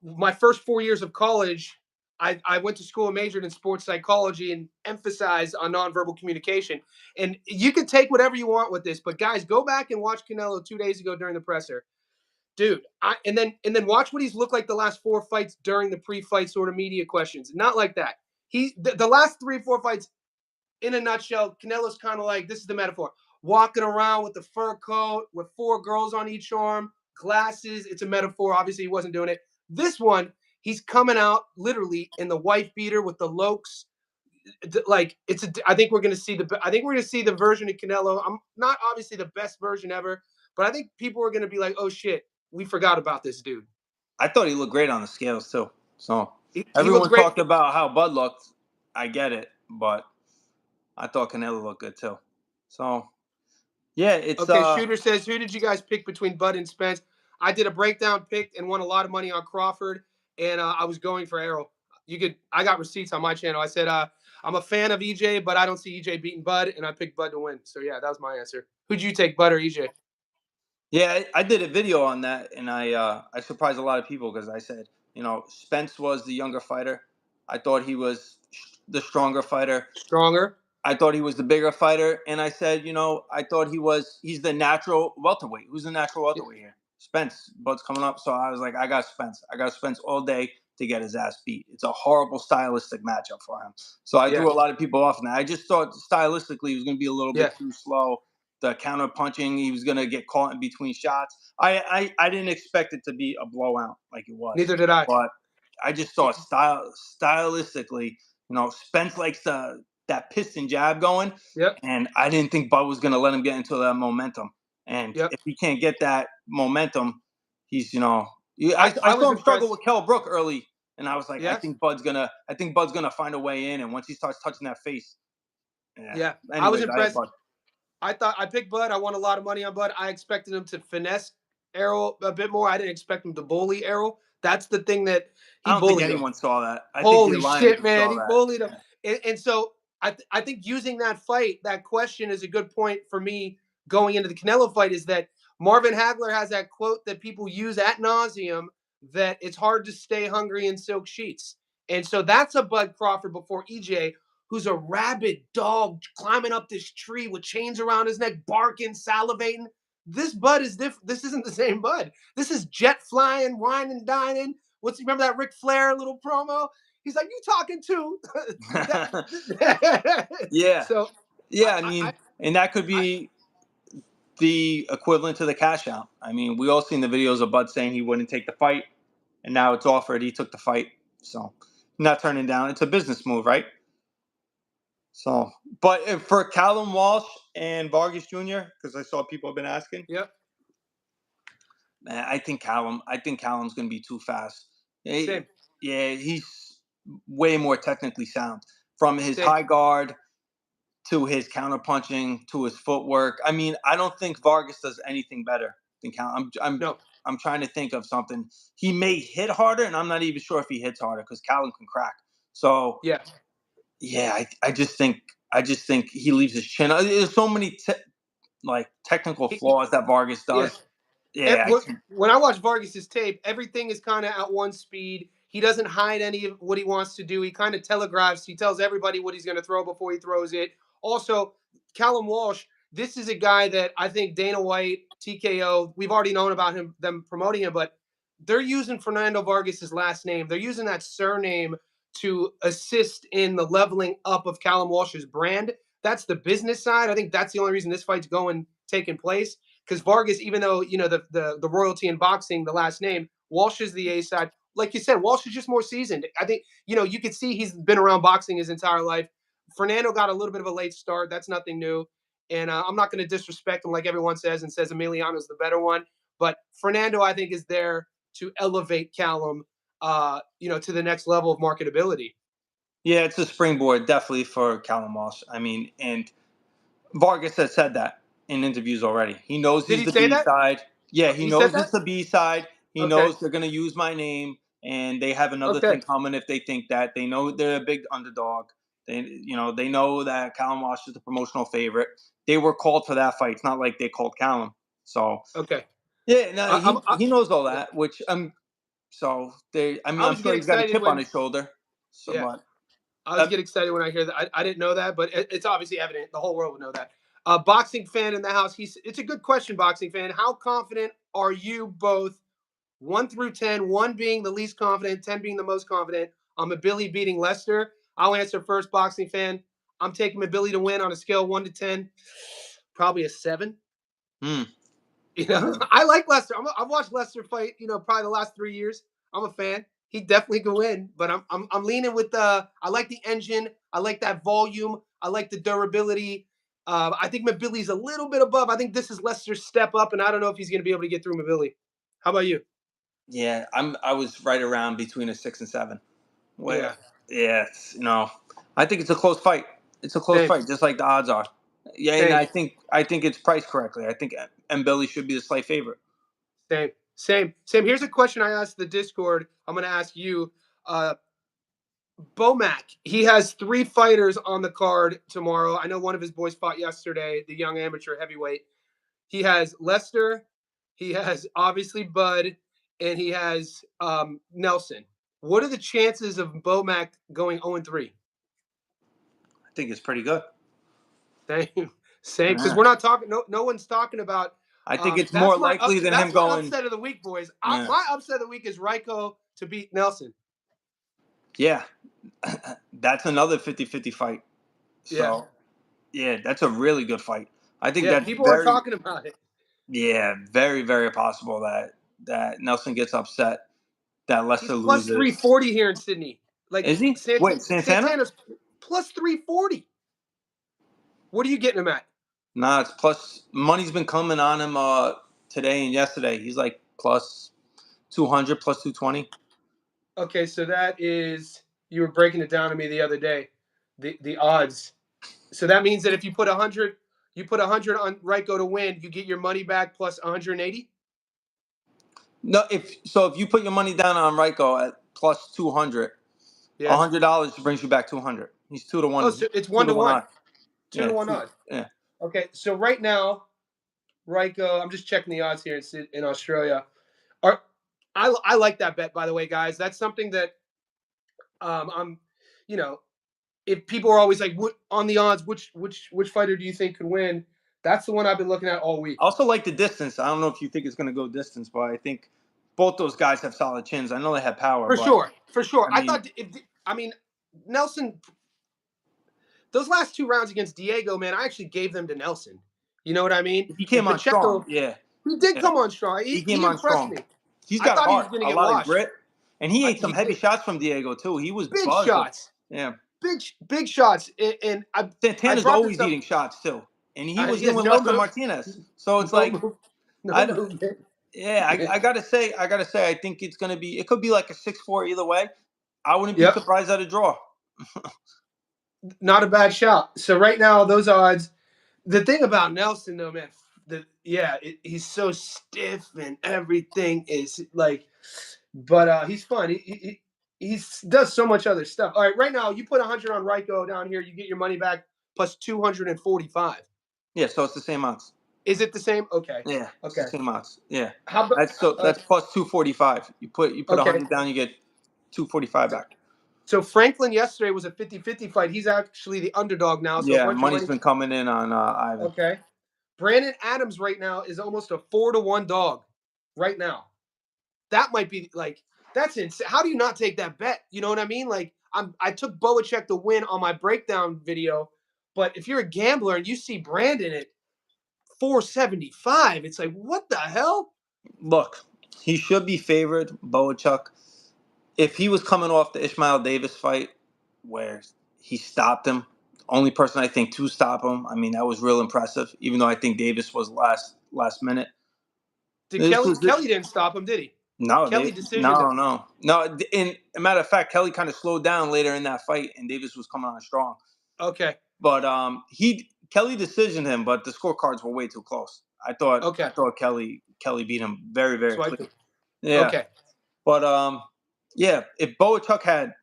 my first 4 years of college, I went to school and majored in sports psychology and emphasized on nonverbal communication. And you can take whatever you want with this, but guys, go back and watch Canelo 2 days ago during the presser, dude. And then watch what he's looked like the last four fights during the pre-fight sort of media questions. Not like that. The last 3 4 fights, in a nutshell, Canelo's kind of like, this is the metaphor, walking around with the fur coat with four girls on each arm, glasses. It's a metaphor. Obviously, he wasn't doing it. This one, he's coming out literally in the wife beater with the lokes. Like I think we're gonna see the version of Canelo. I'm not obviously the best version ever, but I think people are gonna be like, oh shit, we forgot about this dude. I thought he looked great on the scales too. So He looked everyone great. talked about how Bud looked. I get it, but I thought Canelo looked good too. So yeah, it's Okay, Shooter says, who did you guys pick between Bud and Spence? I did a breakdown pick and won a lot of money on Crawford, and I was going for Errol. I got receipts on my channel. I said, I'm a fan of EJ, but I don't see EJ beating Bud, and I picked Bud to win. So yeah, that was my answer. Who'd you take, Bud or EJ? yeah. I did a video on that, and I surprised a lot of people because I said, Spence was the younger fighter. I thought he was the stronger fighter. Stronger. I thought he was the bigger fighter, and I said, I thought he's the natural welterweight. Who's the natural welterweight here? Spence. Bud's coming up, so I was like, I got Spence. I got Spence all day to get his ass beat. It's a horrible stylistic matchup for him. So I Yeah, threw a lot of people off in that. I just thought stylistically he was going to be a little yeah. bit too slow. The counter punching, he was going to get caught in between shots. I didn't expect it to be a blowout like it was, Neither did I. but I just thought stylistically, Spence likes that piston jab going, Yep, and I didn't think Bud was going to let him get into that momentum. And yep. if he can't get that momentum, he's I I was saw him struggle impressed. with Kell Brook early, and I was like, Yes. I think Bud's gonna find a way in, and once he starts touching that face, yeah. Yeah, I was Anyways, I had impressed. Bud. I thought I picked Bud. I won a lot of money on Bud. I expected him to finesse Errol a bit more. I didn't expect him to bully Errol. That's the thing that I he don't think bullied him. anyone saw that. I think you're Holy lying if shit, you man, saw he that. bullied him. Yeah. And so I think using that fight, that question is a good point for me going into the Canelo fight. Is that Marvin Hagler has that quote that people use ad nauseum, that it's hard to stay hungry in silk sheets. And so that's a Bud Crawford before EJ, who's a rabid dog climbing up this tree with chains around his neck, barking, salivating. This Bud is different. This isn't the same Bud. This is jet flying, wine and dining. Remember that Ric Flair little promo? He's like, "You talking to?" Yeah, So, I, yeah. I I, mean, and that could I, be the equivalent to the cash out. I mean, we all seen the videos of Bud saying he wouldn't take the fight, and now it's offered. He took the fight, so not turning down. It's a business move, right? So, but for Callum Walsh and Vargas Jr., because I saw people have been asking, yep, man, I think Callum's going to be too fast. same, Yeah, he's way more technically sound from his same. high guard to his counterpunching to his footwork. I mean, I don't think Vargas does anything better than Callum. No, I'm trying to think of something. He may hit harder, and I'm not even sure if he hits harder because Callum can crack. So yeah, yeah, I just think he leaves his chin. There's so many technical flaws that Vargas yeah. does. Yeah, I can't. When I watch Vargas's tape, everything is kind of at one speed. He doesn't hide any of what he wants to do. He kind of telegraphs. He tells everybody what he's going to throw before he throws it. Also, Callum Walsh, this is a guy that I think Dana White, TKO, we've already known about them promoting him, but they're using Fernando Vargas's last name. They're using that surname to assist in the leveling up of Callum Walsh's brand. That's the business side. I think that's the only reason this fight's taking place, because Vargas, even though the royalty in boxing, the last name, Walsh is the A side. Like you said, Walsh is just more seasoned. I think you could see he's been around boxing his entire life. Fernando got a little bit of a late start. That's nothing new. And I'm not going to disrespect him like everyone says and says Emiliano's the better one. But Fernando, I think, is there to elevate Callum, to the next level of marketability. Yeah, it's a springboard definitely for Callum Walsh. I mean, and Vargas has said that in interviews already. He knows Did he's he the say B that? side. Yeah, he He said knows that? it's the B side. He Okay. knows they're gonna use my name, and they have another Okay. thing coming if they think that. They know they're a big underdog. They know that Callum Walsh is the promotional favorite. They were called for that fight. It's not like they called Callum. So Okay. yeah, no, I he knows all yeah. that. Which so they, I I mean, I'm always sure get he's got a excited chip on when his shoulder. So, yeah. but I always uh, get excited when I hear that. I didn't know that, but it's obviously evident. The whole world would know that. Boxing fan in the house. It's a good question, boxing fan. How confident are you both? 1 through 10, one being the least confident, 10 being the most confident. I'm a Billy beating Lester. I'll answer first, boxing fan. I'm taking Billy to win on a scale of 1 to 10, probably a 7. hmm, I like Lester. I've watched Lester fight. Probably the last 3 years. I'm a fan. He definitely can win, but I'm leaning with the. I like the engine. I like that volume. I like the durability. I think Mabili's a little bit above. I think this is Lester's step up, and I don't know if he's going to be able to get through Mabili. How about you? yeah, I was right around between a 6 and 7. Where Yeah, yeah, I think it's a close fight. It's a close same, fight, just like the odds are. Yeah, and same, I think it's priced correctly. I think Billy should be the slight favorite. same. Here's a question I asked the Discord. I'm going to ask you. Uh, Bomac, he has 3 fighters on the card tomorrow. I know one of his boys fought yesterday, the young amateur heavyweight. He has Lester, he has obviously Bud, and he has Nelson. What are the chances of Bomac going 0-3? I think it's pretty good. Same, same. Because Yeah. we're not talking. No one's talking about. I think it's That's more my likely than him that's my going. upset of the week, boys. Yeah, My upset of the week is Ryko to beat Nelson. yeah. That's another 50-50 fight. Yeah, So yeah, that's a really good fight. I think yeah. that's People are very, talking about it. yeah, very, very possible that Nelson gets upset, that He's Lester plus loses. 340 here in Sydney. Like Is he? Wait, Santana? Santana's plus 340. What are you getting him at? Nah, it's plus. Money's been coming on him today and yesterday. He's like plus 200, plus 220. Okay, so that is you were breaking it down to me the other day. The odds. So that means that if you put 100 on Ryko to win, you get your money back plus 180. No, if you put your money down on Ryko at plus 200, Yeah. $100 brings you back 200. He's two to Oh, one, so it's two one to to one one, odd. two Yeah, to one odds. yeah. Okay, so right now, Ryko. I'm just checking the odds here in Australia. Are I like that bet, by the way, guys. That's something that I'm, you know, if people are always like, what on the odds, which fighter do you think could win? That's the one I've been looking at all week. I also like the distance. I don't know if you think it's going to go distance, but I think both those guys have solid chins. I know they have power, For but sure, for sure. I I mean, thought I mean Nelson. Those last 2 rounds against Diego, man, I actually gave them to Nelson. You know what I mean? he And came on strong. Pacheco, Yeah, he did yeah. come on strong. He He came on impressed strong. me. He's I got thought he was heart, going to a get lot of washed. grit, and he ate some He heavy did shots from Diego too. He was big buzzing. shots, Yeah, big shots, and I Santana's brought this always up. eating shots too, and he was He has doing no less than move, Martinez. So it's no like move, no I, movement. yeah, Yeah. I gotta say, I think it's gonna be. It could be like a 6-4 either way. I wouldn't be Yep. surprised at a draw. Not a bad shot. So right now, those odds. The thing about Nelson, though, man, he's so stiff and everything is like, but he's fun. He does so much other stuff. All right, right now you put 100 on Ryko down here, you get your money back plus 245. Yeah, so it's the same odds. Is it the same? Okay, Yeah, it's the okay. same odds. Yeah, How about that's plus 245. You put okay? 100 down, you get 245 back. So Franklin yesterday was a 50-50 fight. He's actually the underdog now, so a Yeah, bunch of money's money. been coming in on Ivan. Okay. Brandon Adams right now is almost a 4-1 dog right now. That might be like that's insane. How do you not take that bet? You know what I mean? Like I took Boacek to win on my breakdown video, but if you're a gambler and you see Brandon at 475, it's like what the hell? Look, he should be favored, Boachuk. If he was coming off the Ishmael Davis fight, where he stopped him, only person I think to stop him. I mean, that was real impressive. Even though I think Davis was last minute. Did This was Kelly didn't stop him, did he? no, Kelly they decisioned no him. no no. In a matter of fact, Kelly kind of slowed down later in that fight, and Davis was coming on strong. Okay. But Kelly decisioned him, but the scorecards were way too close. I Okay. thought Kelly Kelly beat him very, very Swipe clean. it. Yeah. Okay. But yeah, if Boachuk had,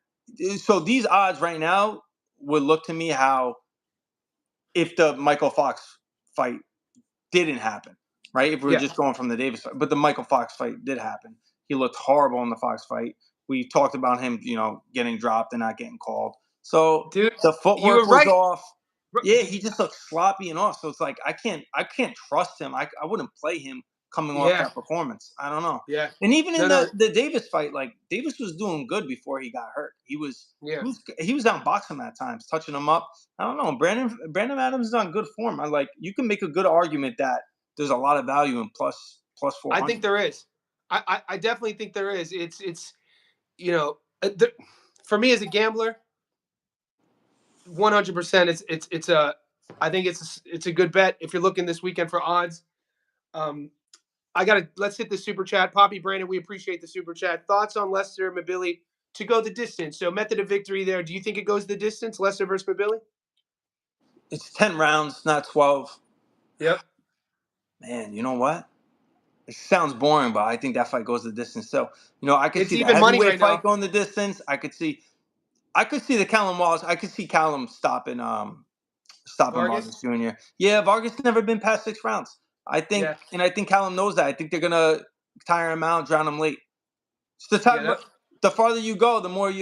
so these odds right now would look to me how if the Michael Fox fight didn't happen, right? If we were Yeah. just going from the Davis fight, but the Michael Fox fight did happen. He looked horrible in the Fox fight. We talked about him, getting dropped and not getting called. So Dude, the you were footwork was right. off. Yeah, he just looked sloppy and off. So it's like I can't trust him. I wouldn't play him coming off Yeah. that performance. I don't know. Yeah. And even in No. the Davis fight, like Davis was doing good before he got hurt. He was Yeah. he was outboxing him at times, touching him up. I don't know. Brandon Adams is on good form. You can make a good argument that there's a lot of value in plus I think 400. there is. I definitely think there is. It's for me as a gambler, 100%. It's a. I think it's a good bet if you're looking this weekend for odds. Um, let's hit the super chat. Poppy Brandon, we appreciate the super chat. Thoughts on Lester Mabili to go the distance? So method of victory there. Do you think it goes the distance, Lester versus Mabili? It's 10 rounds, not 12. Yep. Man, you know what? It sounds boring, but I think that fight goes the distance. So, I could It's see the even money heavyweight right fight now. going the distance. I could see the Callum Wallace. I could see Callum stopping Vargas? Vargas Jr. Yeah, Vargas never been past 6 rounds. Yeah. I think Callum knows that. I think they're gonna tire him out, drown him late. It's the Yeah. time. The farther you go, the more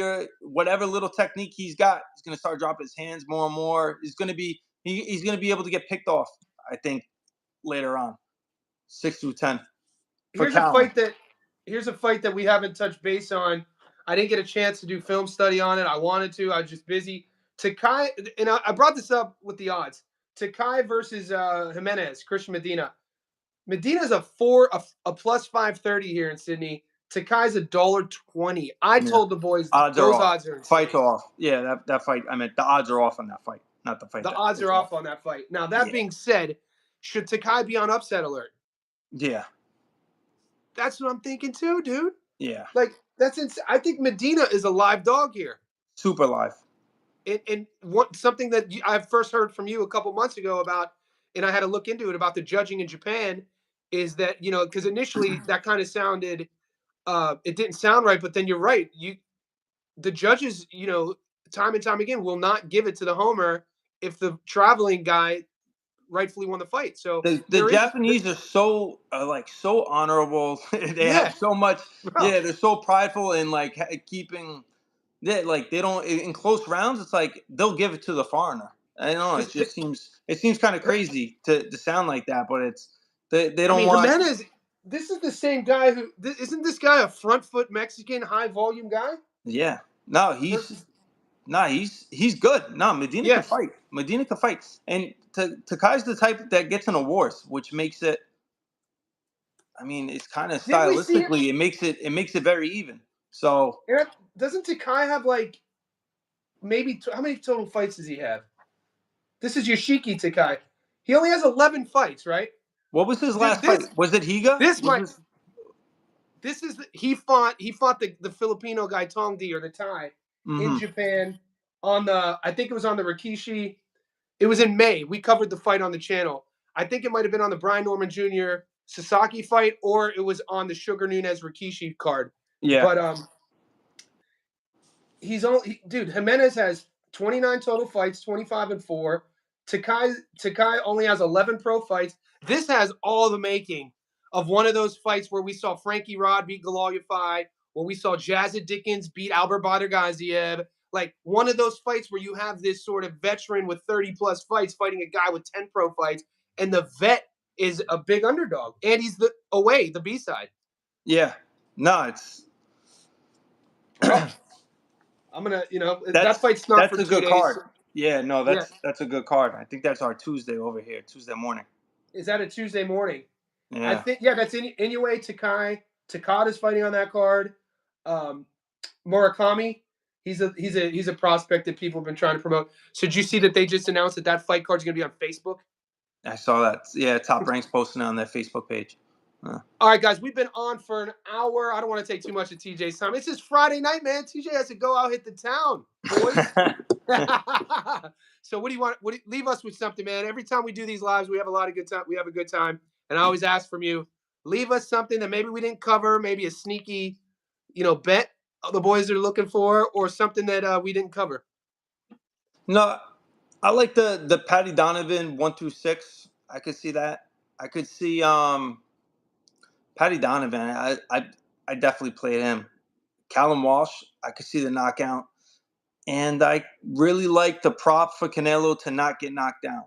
whatever little technique he's got, he's gonna start dropping his hands more and more. He's gonna be able to get picked off. I think later on, 6 through 10 for here's a Callum. fight that here's a fight that we haven't touched base on. I didn't get a chance to do film study on it. I wanted to. I was just busy. Takai, and I brought this up with the odds. Takai versus Jimenez, Christian Medina. Medina's a plus 530 here in Sydney. Takai's $1.20. I Yeah. told the boys Odds are those off. odds are insane. Fight's off. Yeah, that fight. I meant the odds are off on that fight, not the fight. The odds are off on that fight. Now that being said, should Takai be on upset alert? Yeah. That's what I'm thinking too, dude. Yeah. Like that's insane. I think Medina is a live dog here. Super live. And something that I first heard from you a couple months ago about, and I had to look into it about the judging in Japan, is that because initially that kind of sounded, it didn't sound right, but then you're right. The judges, time and time again, will not give it to the homer if the traveling guy rightfully won the fight. So The Japanese are so honorable. They have so much. Bro. Yeah, they're so prideful in keeping. They don't in close rounds. It's like they'll give it to the foreigner. I don't know. It seems kind of crazy to sound like that, but they don't want. Jimenez. This is the same guy isn't this guy a front foot Mexican high volume guy? Yeah. No, he's good. No, Medina can fight. Medina can fight, and Takai's the type that gets in awards, which makes it. I mean, it's kind of stylistically, it makes it very even. So doesn't Takai have maybe how many total fights does he have? This is Yoshiki Takai. He only has 11 fights, right? What was his last fight? Was it Higa? He fought the Filipino guy Tongdi or the Thai in Japan I think it was on the Rikishi. It was in May. We covered the fight on the channel. I think it might have been on the Brian Norman Jr. Sasaki fight, or it was on the Sugar Nunez Rikishi card. Yeah. But Jimenez has 29 total fights, 25-4. Takai only has 11 pro fights. This has all the making of one of those fights where we saw Frankie Rod beat Galal Yafai, where we saw Jazza Dickens beat Albert Badargaziev. Like one of those fights where you have this sort of veteran with 30 plus fights fighting a guy with 10 pro fights, and the vet is a big underdog, and he's the B-side. Yeah. No, it's. I'm gonna, that fight's not for 2 days. That's a good card. Yeah, no, that's a good card. I think that's our Tuesday over here, Tuesday morning. Is that a Tuesday morning? Yeah. I think that's Inoue Takai. Takada's fighting on that card. Murakami, he's a prospect that people have been trying to promote. So did you see that they just announced that fight card's gonna be on Facebook? I saw that. Yeah, Top Rank's posting it on their Facebook page. All right, guys, we've been on for an hour. I don't want to take too much of TJ's time. It's just Friday night, man. TJ has to go out, hit the town, boys. So what do you want? Leave us with something, man. Every time we do these lives, we have a lot of good time. We have a good time, and I always ask from you, Leave us something that maybe we didn't cover, maybe a sneaky, bet the boys are looking for, or something that we didn't cover. No, I like the Patty Donovan 1 through 6. I could see that. I could see Patty Donovan. I definitely played him. Callum Walsh. I could see the knockout, and I really like the prop for Canelo to not get knocked down.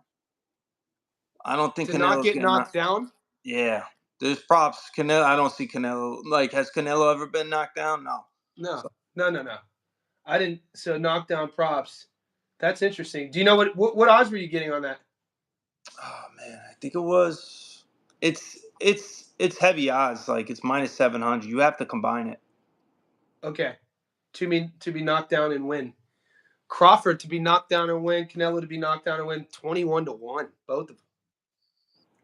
I don't think To not Canelo's get getting knocked knocked. down? Yeah, there's props. Canelo. I don't see Canelo. Like, has Canelo ever been knocked down? No. No, So, no, no, no. I didn't. So knockdown props. That's interesting. Do you know what odds were you getting on that? oh man, I think it was. It's heavy odds. Like, it's -700. You have to combine it. Okay, to be knocked down and win. Crawford to be knocked down and win. Canelo to be knocked down and win. 21-1, both of them.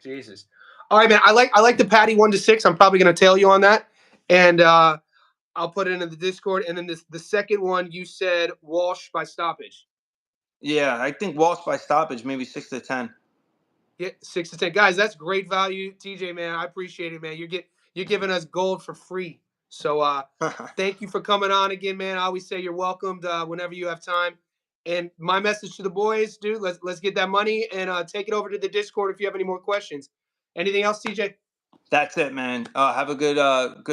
Jesus. All right, man. I like the Patty 1-6. I'm probably gonna tail you on that, and I'll put it into the Discord. And then the second one you said Walsh by stoppage. Yeah, I think Walsh by stoppage, maybe 6 to 10. Yeah, 6-10 guys. That's great value, TJ. Man, I appreciate it, man. You're giving us gold for free. So thank you for coming on again, man. I always say you're welcomed whenever you have time. And my message to the boys, dude, let's get that money and take it over to the Discord if you have any more questions. Anything else, TJ? That's it, man. Have a good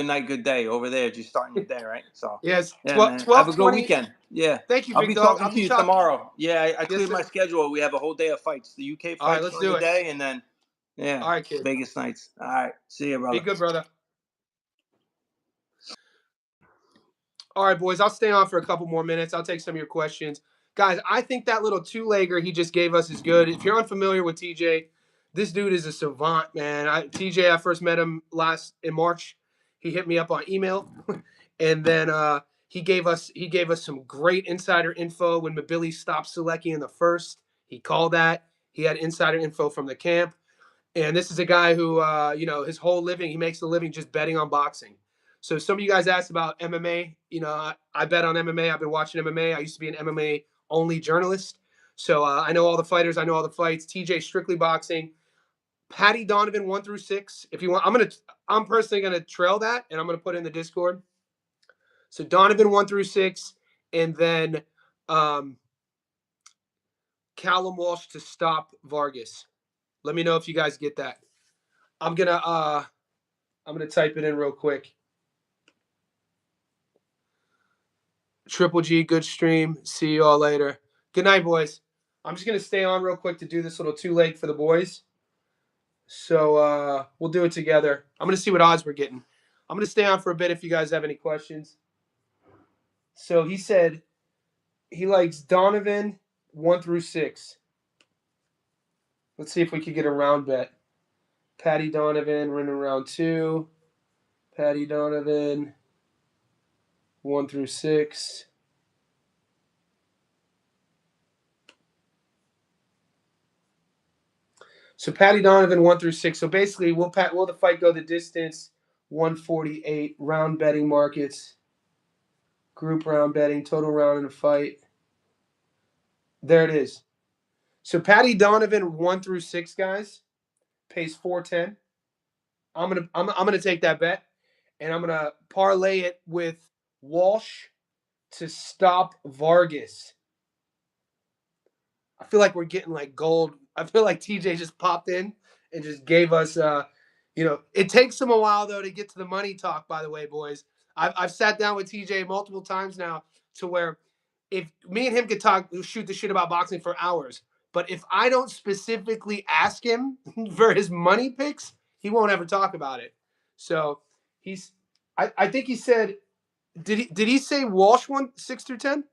night, good day over there. Just starting your day, right? So, Yes, yeah, 12, man. Have a good 20. weekend. Yeah, Thank you, I'll big be dog. talking I'll to be you talking. tomorrow. Yeah, I Yes, cleared sir. my schedule. We have a whole day of fights. The UK All right, fights let's during do the it. day, and then yeah, All right, kid. Vegas nights. All right, see you, Be brother. good, brother. All right, boys, I'll stay on for a couple more minutes. I'll take some of your questions. Guys, I think that little two-legger he just gave us is good. If you're unfamiliar with TJ, this dude is a savant, man. TJ, I first met him in March. He hit me up on email, and then he gave us some great insider info when Mabili stopped Selecki in the first. He called that. He had insider info from the camp. And this is a guy who, his whole living, he makes a living just betting on boxing. So some of you guys asked about MMA. I bet on MMA. I've been watching MMA. I used to be an MMA only journalist. So I know all the fighters. I know all the fights. TJ strictly boxing. Patty Donovan 1-6. If you want, I'm personally gonna trail that, and I'm gonna put it in the Discord. So Donovan 1-6, and then um, Callum Walsh to stop Vargas. Let me know if you guys get that. I'm gonna type it in real quick. Triple G, good stream. See you all later. Good night, boys. I'm just gonna stay on real quick to do this little two-leg for the boys. So we'll do it together. I'm gonna see what odds we're getting. I'm gonna stay on for a bit if you guys have any questions. So he said he likes Donovan 1-6. Let's see if we could get a round bet. Patty Donovan, we're in round 2. Patty Donovan 1-6. So Patty Donovan 1-6. So basically, will the fight go the distance? 148 round betting markets, group round betting, total round in a fight. There it is. So Patty Donovan 1-6, guys, pays 410. I'm gonna take that bet, and I'm gonna parlay it with Walsh to stop Vargas. I feel like we're getting like gold. I feel like TJ just popped in and just gave us it takes him a while though to get to the money talk, by the way, boys. I've sat down with TJ multiple times now to where if me and him could shoot the shit about boxing for hours. But if I don't specifically ask him for his money picks, he won't ever talk about it. So I think he said, did he say Walsh won 6-10?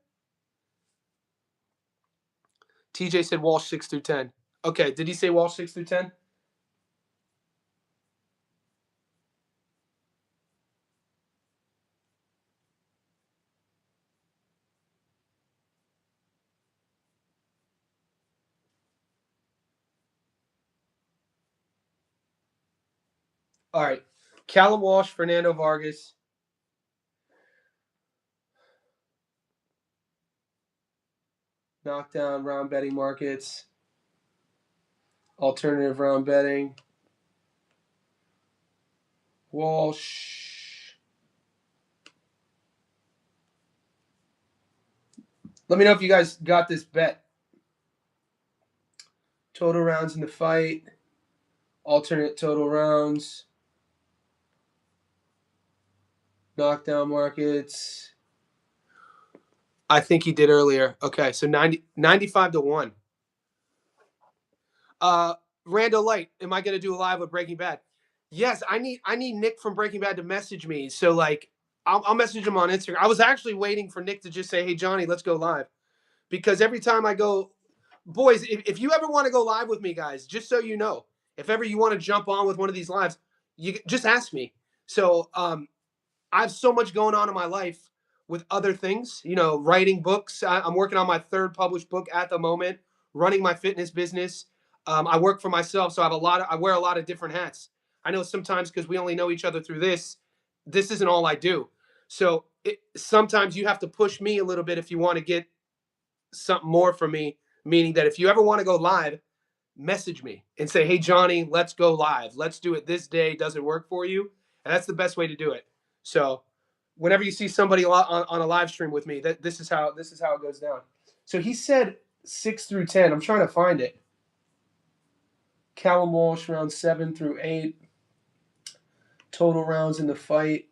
TJ said Walsh 6-10. Okay, did he say Walsh 6-10? All right. Callum Walsh, Fernando Vargas. Knockdown round betting markets. Alternative round betting. Walsh. Let me know if you guys got this bet. Total rounds in the fight. Alternate total rounds. Knockdown markets. I think he did earlier. Okay, so 95 to 1. Rando Light, am I gonna do a live with Breaking Bad? Yes, I need Nick from Breaking Bad to message me. So like I'll message him on Instagram. I was actually waiting for Nick to just say, "Hey Johnny, let's go live." Because every time I go, boys, if you ever want to go live with me, guys, just so you know, if ever you want to jump on with one of these lives, you just ask me. So I have so much going on in my life with other things, writing books. I'm working on my third published book at the moment, running my fitness business. I work for myself, so I wear a lot of different hats. I know sometimes because we only know each other through this isn't all I do. So sometimes you have to push me a little bit if you want to get something more from me, meaning that if you ever want to go live, message me and say, "Hey Johnny, let's go live. Let's do it this day. Does it work for you?" And that's the best way to do it. So whenever you see somebody on a live stream with me, this is how it goes down. So he said 6 through 10. I'm trying to find it. Callum Walsh round 7 through 8. Total rounds in the fight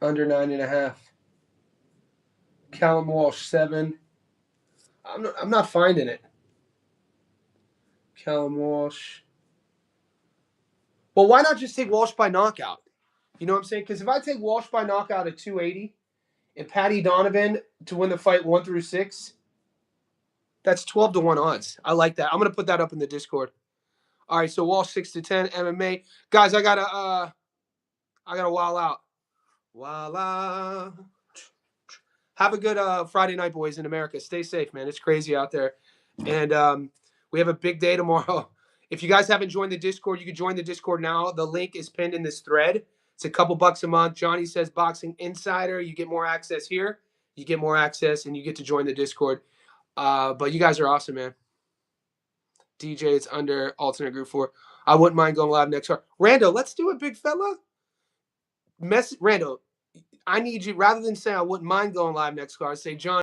under 9.5. Callum Walsh 7. I'm not finding it. Callum Walsh. Well, why not just take Walsh by knockout? You know what I'm saying? Because if I take Walsh by knockout at 280 and Patty Donovan to win the fight 1 through 6, that's 12 to 1 odds. I like that. I'm gonna put that up in the Discord. All right, so Walsh 6 to 10 MMA. Guys, I gotta wall out. Voila. Have a good Friday night, boys, in America. Stay safe, man. It's crazy out there. And we have a big day tomorrow. If you guys haven't joined the Discord, you can join the Discord now. The link is pinned in this thread. It's a couple bucks a month. Johnny Says Boxing Insider. You get more access here. You get more access, and you get to join the Discord. But you guys are awesome, man. DJ, it's under alternate group 4. I wouldn't mind going live next week. Rando, let's do it, big fella. Rando, I need you, rather than say I wouldn't mind going live next card, say, John,